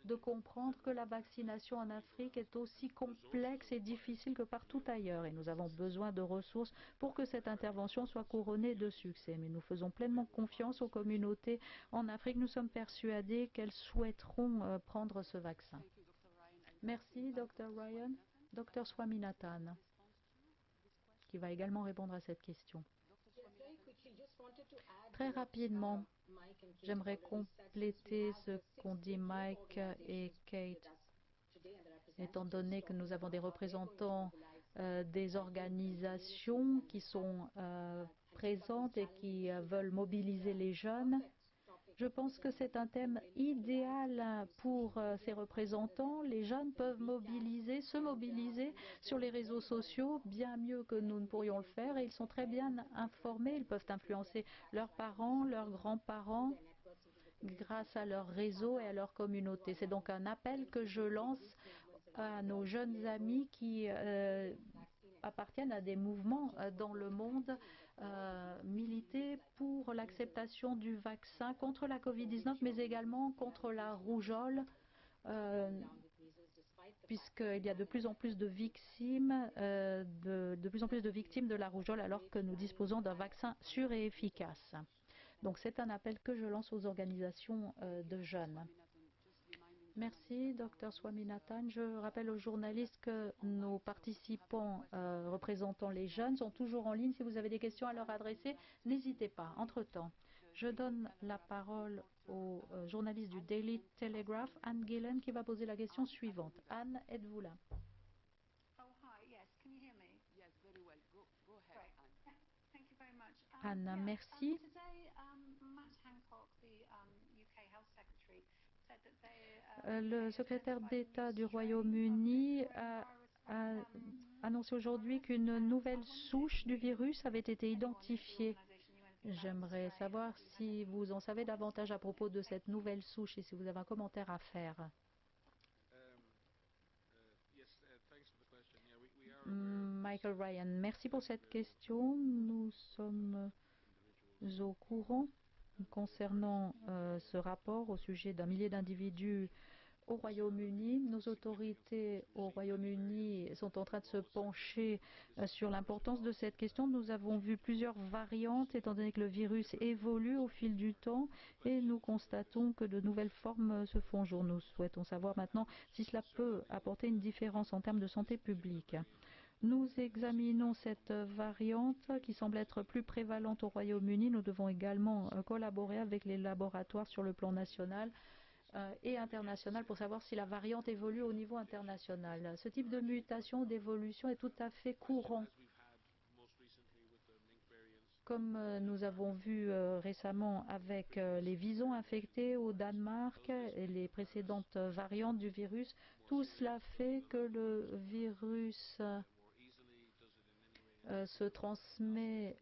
S2: de comprendre que la vaccination en Afrique est aussi complexe et difficile que partout ailleurs. Et nous avons besoin de ressources pour que cette intervention soit couronnée de succès. Mais nous faisons pleinement confiance aux communautés en Afrique. Nous sommes persuadés qu'elles souhaiteront prendre ce vaccin. Merci, Dr. Ryan. Dr. Swaminathan, qui va également répondre à cette question. Très rapidement, j'aimerais compléter ce qu'ont dit Mike et Kate. Étant donné que nous avons des représentants des organisations qui sont présentes et qui veulent mobiliser les jeunes, je pense que c'est un thème idéal pour ces représentants. Les jeunes peuvent se mobiliser sur les réseaux sociaux bien mieux que nous ne pourrions le faire et ils sont très bien informés. Ils peuvent influencer leurs parents, leurs grands-parents grâce à leur réseau et à leur communauté. C'est donc un appel que je lance à nos jeunes amis qui appartiennent à des mouvements dans le monde, militer pour l'acceptation du vaccin contre la Covid-19, mais également contre la rougeole, puisqu'il y a de plus en plus de victimes, de plus en plus de victimes de la rougeole, alors que nous disposons d'un vaccin sûr et efficace. Donc c'est un appel que je lance aux organisations de jeunes. Merci, Dr Swaminathan. Je rappelle aux journalistes que nos participants représentant les jeunes sont toujours en ligne. Si vous avez des questions à leur adresser, n'hésitez pas. Entre-temps, je donne la parole au journaliste du Daily Telegraph, Anne Gillen, qui va poser la question suivante. Anne, êtes-vous là? Anne, merci. Le secrétaire d'État du Royaume-Uni a annoncé aujourd'hui qu'une nouvelle souche du virus avait été identifiée. J'aimerais savoir si vous en savez davantage à propos de cette nouvelle souche et si vous avez un commentaire à faire. Michael Ryan, merci pour cette question. Nous sommes au courant concernant ce rapport au sujet d'un millier d'individus au Royaume-Uni. Nos autorités au Royaume-Uni sont en train de se pencher sur l'importance de cette question. Nous avons vu plusieurs variantes étant donné que le virus évolue au fil du temps et nous constatons que de nouvelles formes se font jour. Nous souhaitons savoir maintenant si cela peut apporter une différence en termes de santé publique. Nous examinons cette variante qui semble être plus prévalente au Royaume-Uni. Nous devons également collaborer avec les laboratoires sur le plan national et international pour savoir si la variante évolue au niveau international. Ce type de mutation, d'évolution est tout à fait courant. Comme nous avons vu récemment avec les visons infectés au Danemark et les précédentes variantes du virus, tout cela fait que le virus se transmet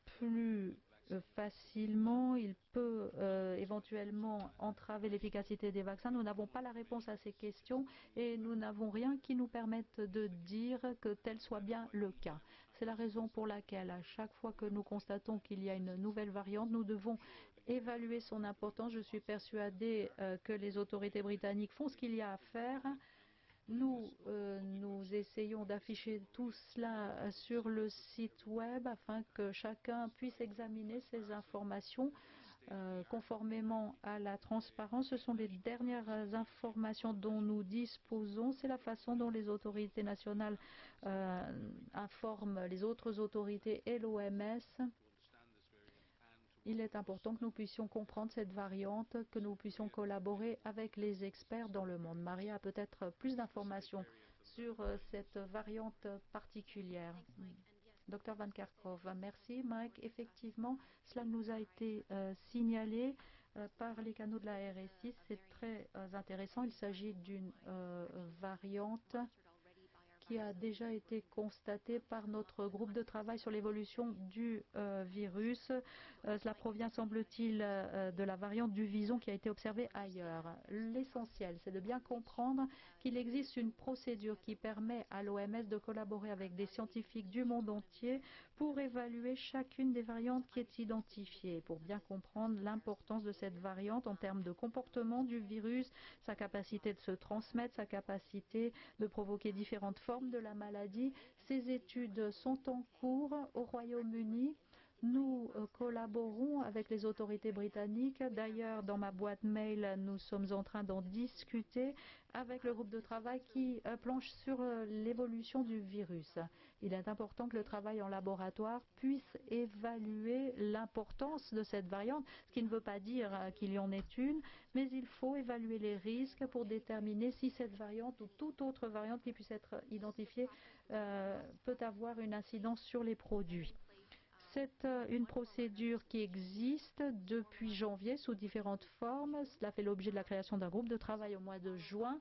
S2: plus facilement, il peut éventuellement entraver l'efficacité des vaccins. Nous n'avons pas la réponse à ces questions et nous n'avons rien qui nous permette de dire que tel soit bien le cas. C'est la raison pour laquelle à chaque fois que nous constatons qu'il y a une nouvelle variante, nous devons évaluer son importance. Je suis persuadée que les autorités britanniques font ce qu'il y a à faire. Nous essayons d'afficher tout cela sur le site web afin que chacun puisse examiner ces informations conformément à la transparence. Ce sont les dernières informations dont nous disposons. C'est la façon dont les autorités nationales informent les autres autorités et l'OMS. Il est important que nous puissions comprendre cette variante, que nous puissions collaborer avec les experts dans le monde. Maria a peut-être plus d'informations sur cette variante particulière. Dr Van Kerkhove, merci. Mike, effectivement, cela nous a été signalé par les canaux de la RSI. C'est très intéressant. Il s'agit d'une variante qui a déjà été constaté par notre groupe de travail sur l'évolution du virus. Cela provient, semble-t-il, de la variante du vison qui a été observée ailleurs. L'essentiel, c'est de bien comprendre qu'il existe une procédure qui permet à l'OMS de collaborer avec des scientifiques du monde entier pour évaluer chacune des variantes qui est identifiée, pour bien comprendre l'importance de cette variante en termes de comportement du virus, sa capacité de se transmettre, sa capacité de provoquer différentes formes de la maladie. Ces études sont en cours au Royaume-Uni. Nous collaborons avec les autorités britanniques. D'ailleurs, dans ma boîte mail, nous sommes en train d'en discuter avec le groupe de travail qui planche sur l'évolution du virus. Il est important que le travail en laboratoire puisse évaluer l'importance de cette variante, ce qui ne veut pas dire qu'il y en ait une, mais il faut évaluer les risques pour déterminer si cette variante ou toute autre variante qui puisse être identifiée peut avoir une incidence sur les produits. C'est une procédure qui existe depuis janvier sous différentes formes. Cela fait l'objet de la création d'un groupe de travail au mois de juin.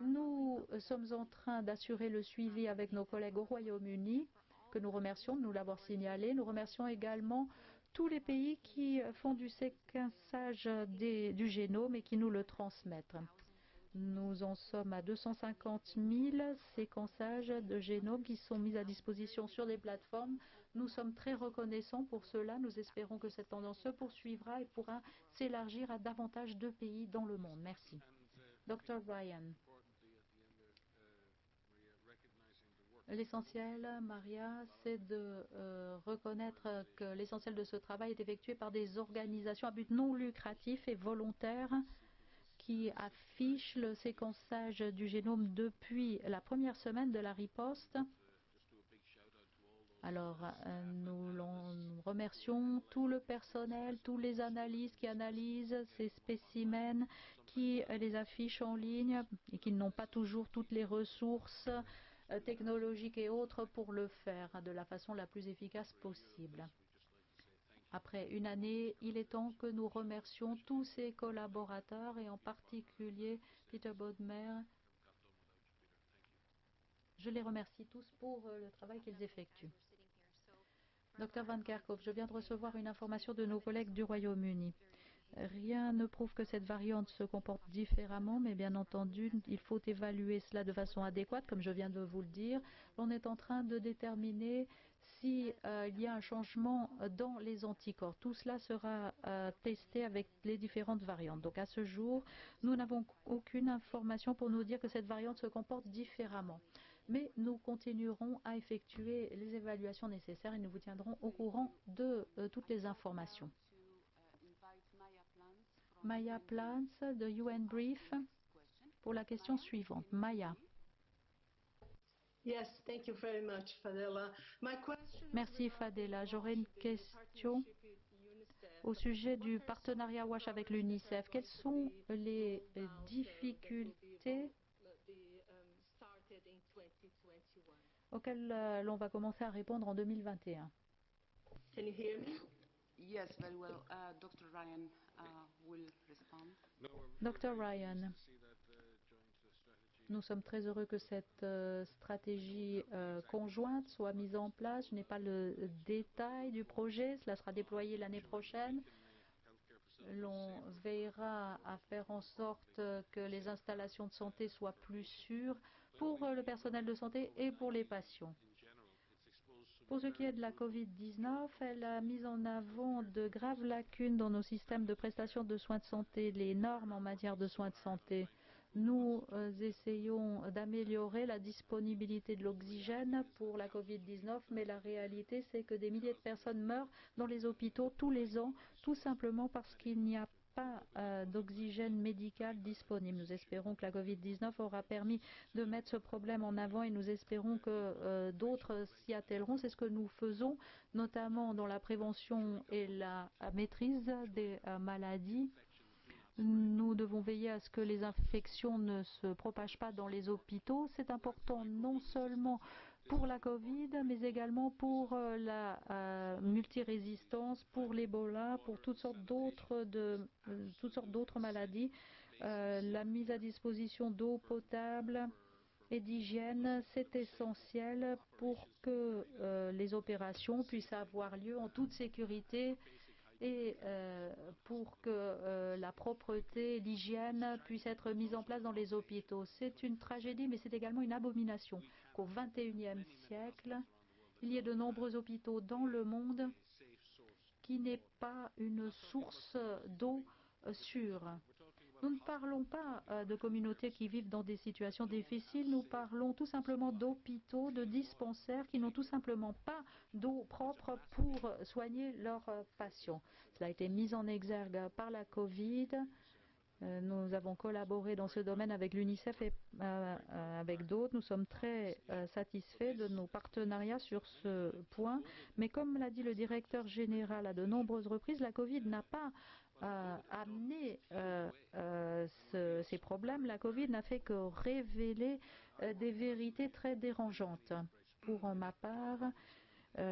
S2: Nous sommes en train d'assurer le suivi avec nos collègues au Royaume-Uni, que nous remercions de nous l'avoir signalé. Nous remercions également tous les pays qui font du séquençage du génome et qui nous le transmettent. Nous en sommes à 250 000 séquençages de génome qui sont mis à disposition sur des plateformes. Nous sommes très reconnaissants pour cela. Nous espérons que cette tendance se poursuivra et pourra s'élargir à davantage de pays dans le monde. Merci. Dr. Ryan. L'essentiel, Maria, c'est de reconnaître que l'essentiel de ce travail est effectué par des organisations à but non lucratif et volontaire qui affichent le séquençage du génome depuis la première semaine de la riposte. Alors, nous remercions tout le personnel, tous les analystes qui analysent ces spécimens, qui les affichent en ligne et qui n'ont pas toujours toutes les ressources technologiques et autres pour le faire de la façon la plus efficace possible. Après une année, il est temps que nous remercions tous ces collaborateurs et en particulier Peter Bodmer. Je les remercie tous pour le travail qu'ils effectuent. Dr Van Kerkhove, je viens de recevoir une information de nos collègues du Royaume-Uni. Rien ne prouve que cette variante se comporte différemment, mais bien entendu, il faut évaluer cela de façon adéquate, comme je viens de vous le dire. On est en train de déterminer s'il y a un changement dans les anticorps. Tout cela sera testé avec les différentes variantes. Donc à ce jour, nous n'avons aucune information pour nous dire que cette variante se comporte différemment. Mais nous continuerons à effectuer les évaluations nécessaires et nous vous tiendrons au courant de toutes les informations. Maya Plans de UN Brief pour la question suivante. Maya.
S7: Yes, thank you very much, Fadela.
S2: Merci Fadela. J'aurais une question au sujet du partenariat WASH avec l'UNICEF. Quelles sont les difficultés auxquelles l'on va commencer à répondre en 2021?
S7: Can you hear me?
S3: Yes, very well. Dr. Ryan will respond.
S2: Dr. Ryan, nous sommes très heureux que cette stratégie conjointe soit mise en place. Je n'ai pas le détail du projet. Cela sera déployé l'année prochaine. L'on veillera à faire en sorte que les installations de santé soient plus sûres pour le personnel de santé et pour les patients. Pour ce qui est de la Covid-19, elle a mis en avant de graves lacunes dans nos systèmes de prestation de soins de santé, les normes en matière de soins de santé. Nous essayons d'améliorer la disponibilité de l'oxygène pour la Covid-19, mais la réalité, c'est que des milliers de personnes meurent dans les hôpitaux tous les ans, tout simplement parce qu'il n'y a pas d'oxygène médical disponible. Nous espérons que la Covid-19 aura permis de mettre ce problème en avant et nous espérons que d'autres s'y attelleront. C'est ce que nous faisons, notamment dans la prévention et la maîtrise des maladies. Nous devons veiller à ce que les infections ne se propagent pas dans les hôpitaux. C'est important non seulement pour la Covid, mais également pour la multirésistance, pour l'Ebola, pour toutes sortes d'autres maladies. La mise à disposition d'eau potable et d'hygiène, c'est essentiel pour que les opérations puissent avoir lieu en toute sécurité et pour que la propreté et l'hygiène puissent être mises en place dans les hôpitaux. C'est une tragédie, mais c'est également une abomination qu'au XXIe siècle, il y ait de nombreux hôpitaux dans le monde qui n'aient pas une source d'eau sûre. Nous ne parlons pas de communautés qui vivent dans des situations difficiles, nous parlons tout simplement d'hôpitaux, de dispensaires qui n'ont tout simplement pas d'eau propre pour soigner leurs patients. Cela a été mis en exergue par la Covid. Nous avons collaboré dans ce domaine avec l'UNICEF et avec d'autres. Nous sommes très satisfaits de nos partenariats sur ce point. Mais comme l'a dit le directeur général à de nombreuses reprises, la Covid n'a pas amené ces problèmes. La Covid n'a fait que révéler des vérités très dérangeantes. Pour ma part,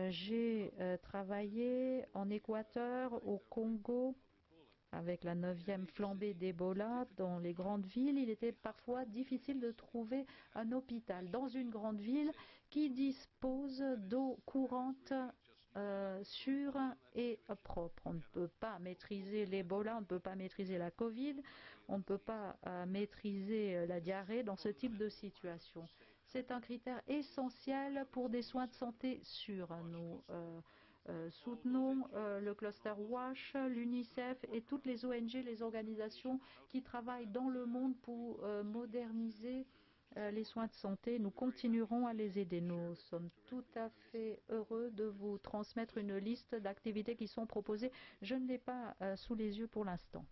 S2: j'ai travaillé en Équateur, au Congo, avec la 9e flambée d'Ebola dans les grandes villes. Il était parfois difficile de trouver un hôpital dans une grande ville qui dispose d'eau courante sûre et propre. On ne peut pas maîtriser l'Ebola, on ne peut pas maîtriser la Covid, on ne peut pas maîtriser la diarrhée dans ce type de situation. C'est un critère essentiel pour des soins de santé sûrs. Nous soutenons le cluster WASH, l'UNICEF et toutes les ONG, les organisations qui travaillent dans le monde pour moderniser les soins de santé. Nous continuerons à les aider. Nous sommes tout à fait heureux de vous transmettre une liste d'activités qui sont proposées. Je ne l'ai pas sous les yeux pour l'instant.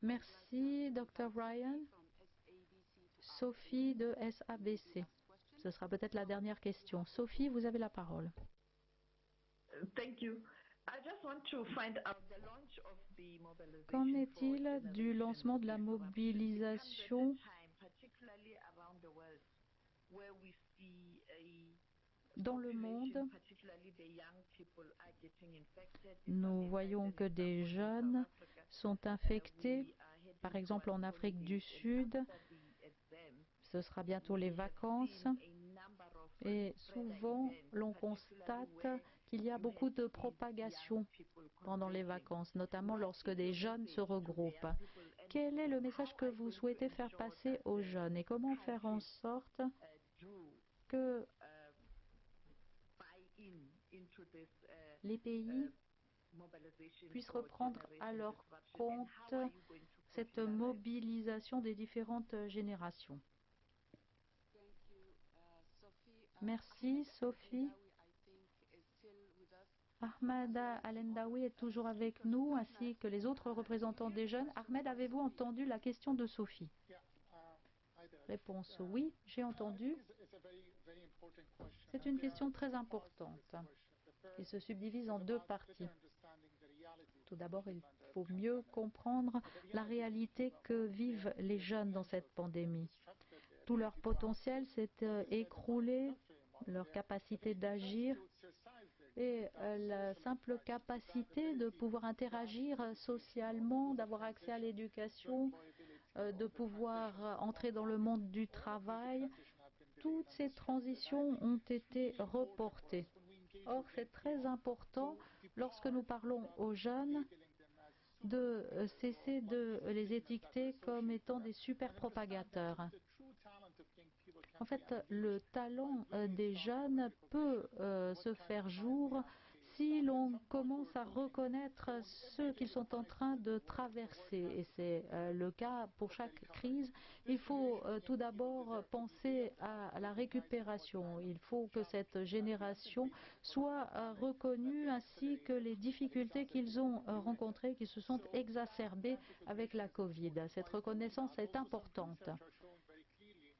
S2: Merci, Dr. Ryan. Sophie de SABC. Ce sera peut-être la dernière question. Sophie, vous avez la parole.
S8: Thank you. I just want to find out the launch of the mobilization.
S2: Qu'en est-il du lancement de la mobilisation dans le monde? Nous voyons que des jeunes sont infectés, par exemple en Afrique du Sud. Ce sera bientôt les vacances et souvent l'on constate qu'il y a beaucoup de propagation pendant les vacances, notamment lorsque des jeunes se regroupent. Quel est le message que vous souhaitez faire passer aux jeunes et comment faire en sorte que les pays puissent reprendre à leur compte cette mobilisation des différentes générations? Merci, Sophie. Ahmada Alendawi est toujours avec nous, ainsi que les autres représentants des jeunes. Ahmed, avez-vous entendu la question de Sophie? Réponse oui, j'ai entendu. C'est une question très importante qui se subdivise en deux parties. Tout d'abord, il faut mieux comprendre la réalité que vivent les jeunes dans cette pandémie. Tout leur potentiel s'est écroulé, leur capacité d'agir et la simple capacité de pouvoir interagir socialement, d'avoir accès à l'éducation, de pouvoir entrer dans le monde du travail. Toutes ces transitions ont été reportées. Or, c'est très important, lorsque nous parlons aux jeunes, de cesser de les étiqueter comme étant des super propagateurs. En fait, le talent des jeunes peut se faire jour si l'on commence à reconnaître ceux qu'ils sont en train de traverser. Et c'est le cas pour chaque crise. Il faut tout d'abord penser à la récupération. Il faut que cette génération soit reconnue ainsi que les difficultés qu'ils ont rencontrées, qui se sont exacerbées avec la Covid. Cette reconnaissance est importante.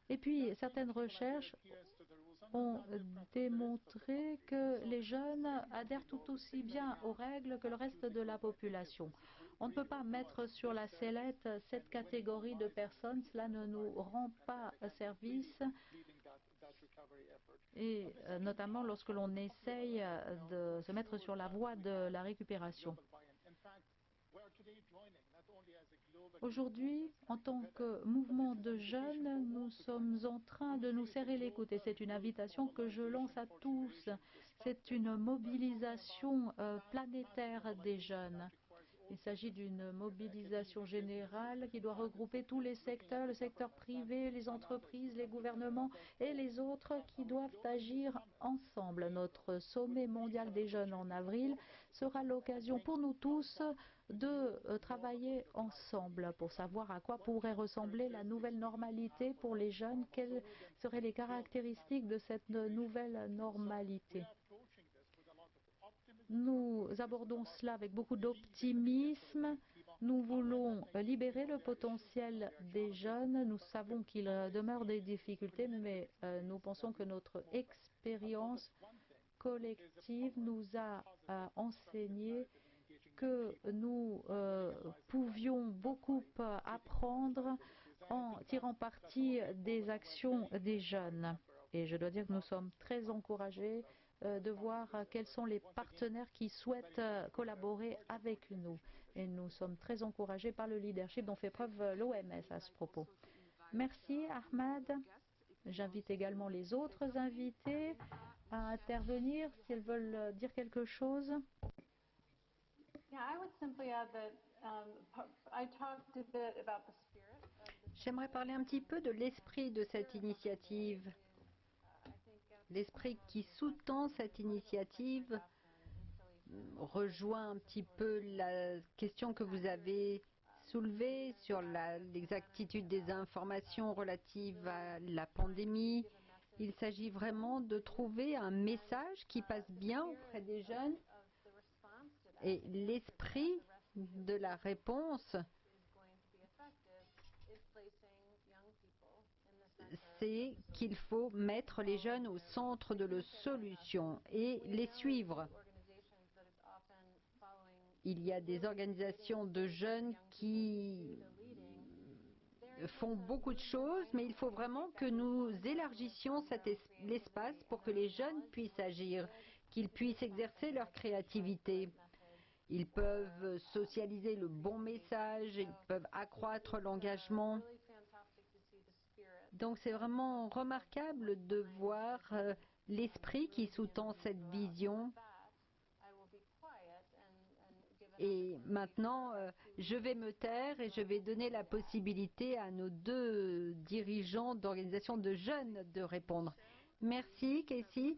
S2: Et puis, certaines recherches ont démontré que les jeunes adhèrent tout aussi bien aux règles que le reste de la population. On ne peut pas mettre sur la sellette cette catégorie de personnes, cela ne nous rend pas service, et notamment lorsque l'on essaye de se mettre sur la voie de la récupération. Aujourd'hui, en tant que mouvement de jeunes, nous sommes en train de nous serrer les coudes et c'est une invitation que je lance à tous. C'est une mobilisation planétaire des jeunes. Il s'agit d'une mobilisation générale qui doit regrouper tous les secteurs, le secteur privé, les entreprises, les gouvernements et les autres qui doivent agir ensemble. Notre sommet mondial des jeunes en avril sera l'occasion pour nous tous de travailler ensemble pour savoir à quoi pourrait ressembler la nouvelle normalité pour les jeunes, quelles seraient les caractéristiques de cette nouvelle normalité. Nous abordons cela avec beaucoup d'optimisme. Nous voulons libérer le potentiel des jeunes. Nous savons qu'il demeure des difficultés, mais nous pensons que notre expérience collective nous a enseigné que nous pouvions beaucoup apprendre en tirant parti des actions des jeunes. Et je dois dire que nous sommes très encouragés de voir quels sont les partenaires qui souhaitent collaborer avec nous. Et nous sommes très encouragés par le leadership dont fait preuve l'OMS à ce propos. Merci Ahmad. J'invite également les autres invités à intervenir si elles veulent dire quelque chose.
S1: J'aimerais parler un petit peu de l'esprit de cette initiative. L'esprit qui sous-tend cette initiative rejoint un petit peu la question que vous avez soulevée sur l'exactitude des informations relatives à la pandémie. Il s'agit vraiment de trouver un message qui passe bien auprès des jeunes. Et l'esprit de la réponse, c'est qu'il faut mettre les jeunes au centre de la solution et les suivre. Il y a des organisations de jeunes qui font beaucoup de choses, mais il faut vraiment que nous élargissions l'espace pour que les jeunes puissent agir, qu'ils puissent exercer leur créativité. Ils peuvent socialiser le bon message, ils peuvent accroître l'engagement. Donc c'est vraiment remarquable de voir l'esprit qui sous-tend cette vision. Et maintenant, je vais me taire et je vais donner la possibilité à nos deux dirigeants d'organisations de jeunes de répondre. Merci, Casey.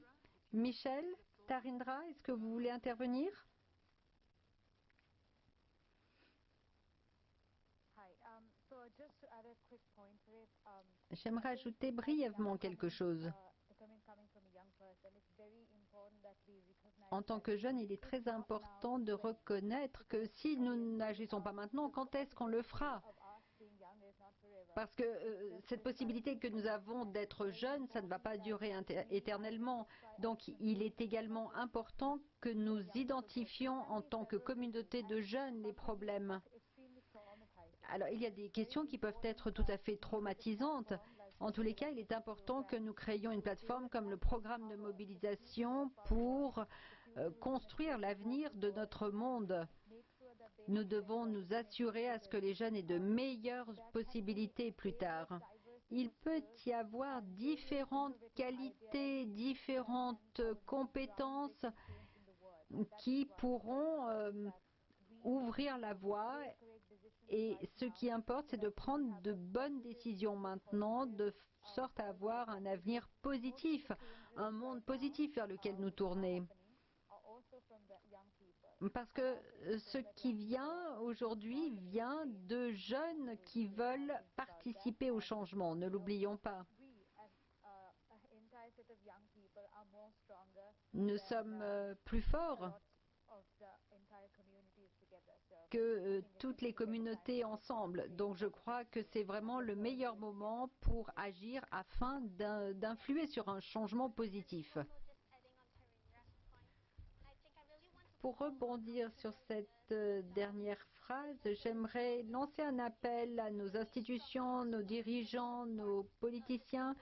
S1: Michel, Tarindra, est-ce que vous voulez intervenir? J'aimerais ajouter brièvement quelque chose. En tant que jeune, il est très important de reconnaître que si nous n'agissons pas maintenant, quand est-ce qu'on le fera? Parce que cette possibilité que nous avons d'être jeunes, ça ne va pas durer éternellement. Donc il est également important que nous identifions en tant que communauté de jeunes les problèmes. Alors il y a des questions qui peuvent être tout à fait traumatisantes. En tous les cas, il est important que nous créions une plateforme comme le programme de mobilisation pour construire l'avenir de notre monde. Nous devons nous assurer à ce que les jeunes aient de meilleures possibilités plus tard. Il peut y avoir différentes qualités, différentes compétences qui pourront ouvrir la voie. Et ce qui importe, c'est de prendre de bonnes décisions maintenant, de sorte à avoir un avenir positif, un monde positif vers lequel nous tourner. Parce que ce qui vient aujourd'hui vient de jeunes qui veulent participer au changement, ne l'oublions pas. Nous sommes plus forts que toutes les communautés ensemble. Donc je crois que c'est vraiment le meilleur moment pour agir afin d'influer sur un changement positif. Pour rebondir sur cette dernière phrase, j'aimerais lancer un appel à nos institutions, nos dirigeants, nos politiciens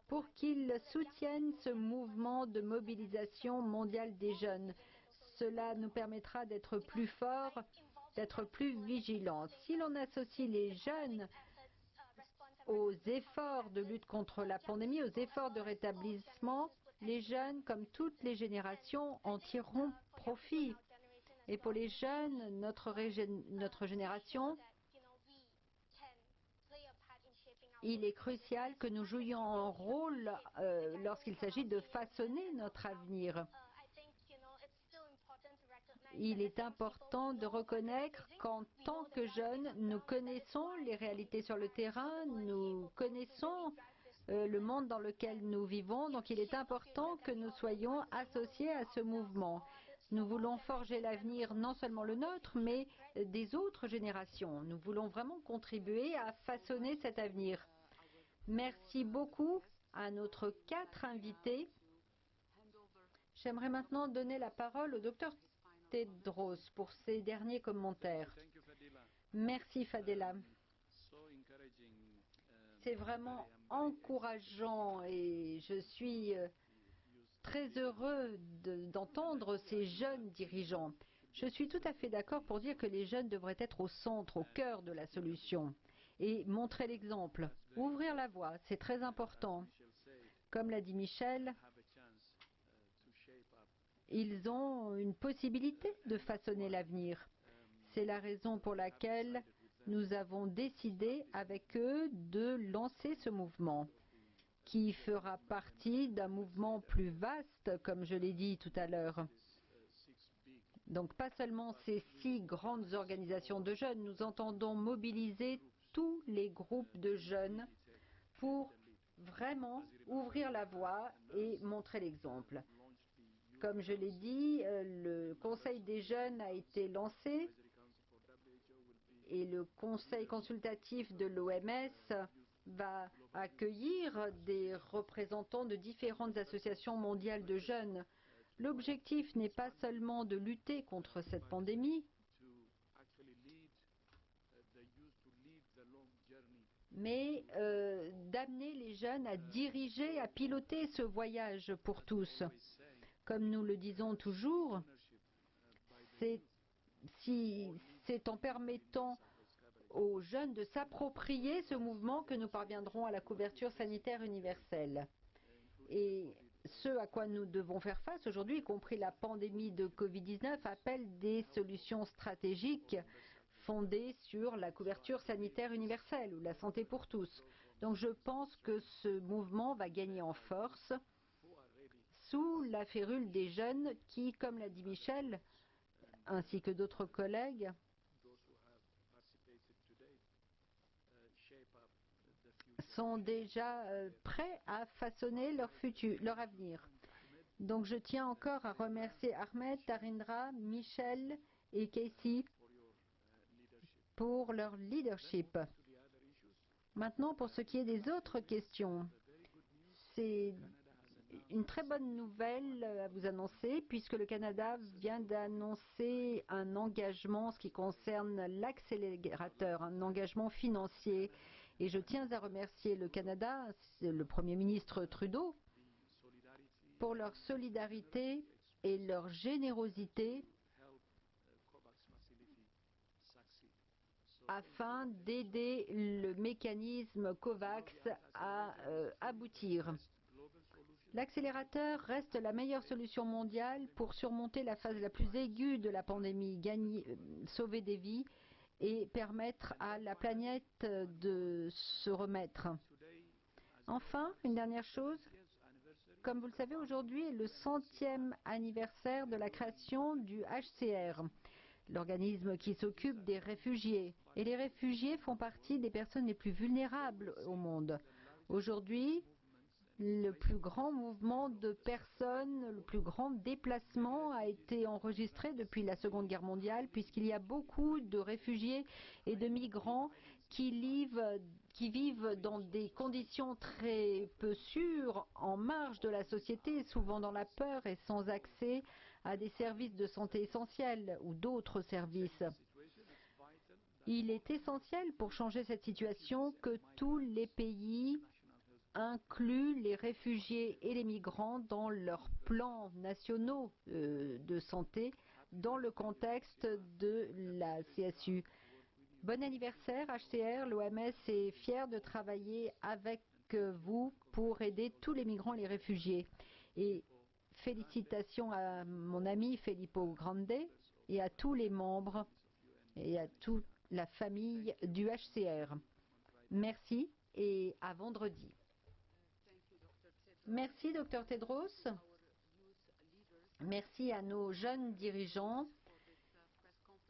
S1: pour qu'ils soutiennent ce mouvement de mobilisation mondiale des jeunes. Cela nous permettra d'être plus forts, d'être plus vigilants. Si l'on associe les jeunes aux efforts de lutte contre la pandémie, aux efforts de rétablissement, les jeunes, comme toutes les générations, en tireront profit. Et pour les jeunes, notre génération, il est crucial que nous jouions un rôle lorsqu'il s'agit de façonner notre avenir. Il est important de reconnaître qu'en tant que jeunes, nous connaissons les réalités sur le terrain, nous connaissons le monde dans lequel nous vivons, donc il est important que nous soyons associés à ce mouvement. Nous voulons forger l'avenir, non seulement le nôtre, mais des autres générations. Nous voulons vraiment contribuer à façonner cet avenir. Merci beaucoup à nos 4 invités. J'aimerais maintenant donner la parole au docteur Tedros pour ses derniers commentaires. Merci Fadela. C'est vraiment encourageant et je suis très heureux d'entendre ces jeunes dirigeants. Je suis tout à fait d'accord pour dire que les jeunes devraient être au centre, au cœur de la solution et montrer l'exemple. Ouvrir la voie, c'est très important. Comme l'a dit Michel, ils ont une possibilité de façonner l'avenir. C'est la raison pour laquelle nous avons décidé avec eux de lancer ce mouvement, qui fera partie d'un mouvement plus vaste, comme je l'ai dit tout à l'heure. Donc pas seulement ces 6 grandes organisations de jeunes, nous entendons mobiliser tous les groupes de jeunes pour vraiment ouvrir la voie et montrer l'exemple. Comme je l'ai dit, le Conseil des jeunes a été lancé et le Conseil consultatif de l'OMS va accueillir des représentants de différentes associations mondiales de jeunes. L'objectif n'est pas seulement de lutter contre cette pandémie, mais d'amener les jeunes à diriger, à piloter ce voyage pour tous. Comme nous le disons toujours, c'est en permettant aux jeunes de s'approprier ce mouvement que nous parviendrons à la couverture sanitaire universelle. Et ce à quoi nous devons faire face aujourd'hui, y compris la pandémie de Covid-19, appelle des solutions stratégiques fondées sur la couverture sanitaire universelle ou la santé pour tous. Donc je pense que ce mouvement va gagner en force sous la férule des jeunes qui, comme l'a dit Michel, ainsi que d'autres collègues, sont déjà prêts à façonner leur avenir. Donc je tiens encore à remercier Ahmed, Tarindra, Michel et Casey pour leur leadership. Maintenant, pour ce qui est des autres questions, c'est une très bonne nouvelle à vous annoncer puisque le Canada vient d'annoncer un engagement en ce qui concerne l'accélérateur, un engagement financier. Et je tiens à remercier le Canada, le Premier ministre Trudeau, pour leur solidarité et leur générosité afin d'aider le mécanisme COVAX à aboutir. L'accélérateur reste la meilleure solution mondiale pour surmonter la phase la plus aiguë de la pandémie, sauver des vies et permettre à la planète de se remettre. Enfin, une dernière chose, comme vous le savez, aujourd'hui est le 100e anniversaire de la création du HCR, l'organisme qui s'occupe des réfugiés. Et les réfugiés font partie des personnes les plus vulnérables au monde. Aujourd'hui, le plus grand mouvement de personnes, le plus grand déplacement a été enregistré depuis la Seconde Guerre mondiale, puisqu'il y a beaucoup de réfugiés et de migrants qui vivent dans des conditions très peu sûres, en marge de la société, souvent dans la peur et sans accès à des services de santé essentiels ou d'autres services. Il est essentiel pour changer cette situation que tous les pays incluent les réfugiés et les migrants dans leurs plans nationaux de santé dans le contexte de la CSU. Bon anniversaire HCR, l'OMS est fière de travailler avec vous pour aider tous les migrants et les réfugiés. Et félicitations à mon ami Filippo Grande et à tous les membres et à toute la famille du HCR. Merci et à vendredi. Merci, Dr Tedros. Merci à nos jeunes dirigeants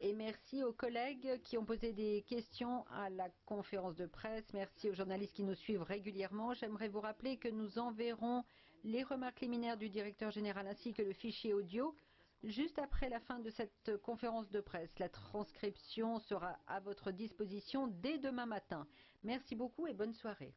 S1: et merci aux collègues qui ont posé des questions à la conférence de presse. Merci aux journalistes qui nous suivent régulièrement. J'aimerais vous rappeler que nous enverrons les remarques liminaires du directeur général ainsi que le fichier audio juste après la fin de cette conférence de presse. La transcription sera à votre disposition dès demain matin. Merci beaucoup et bonne soirée.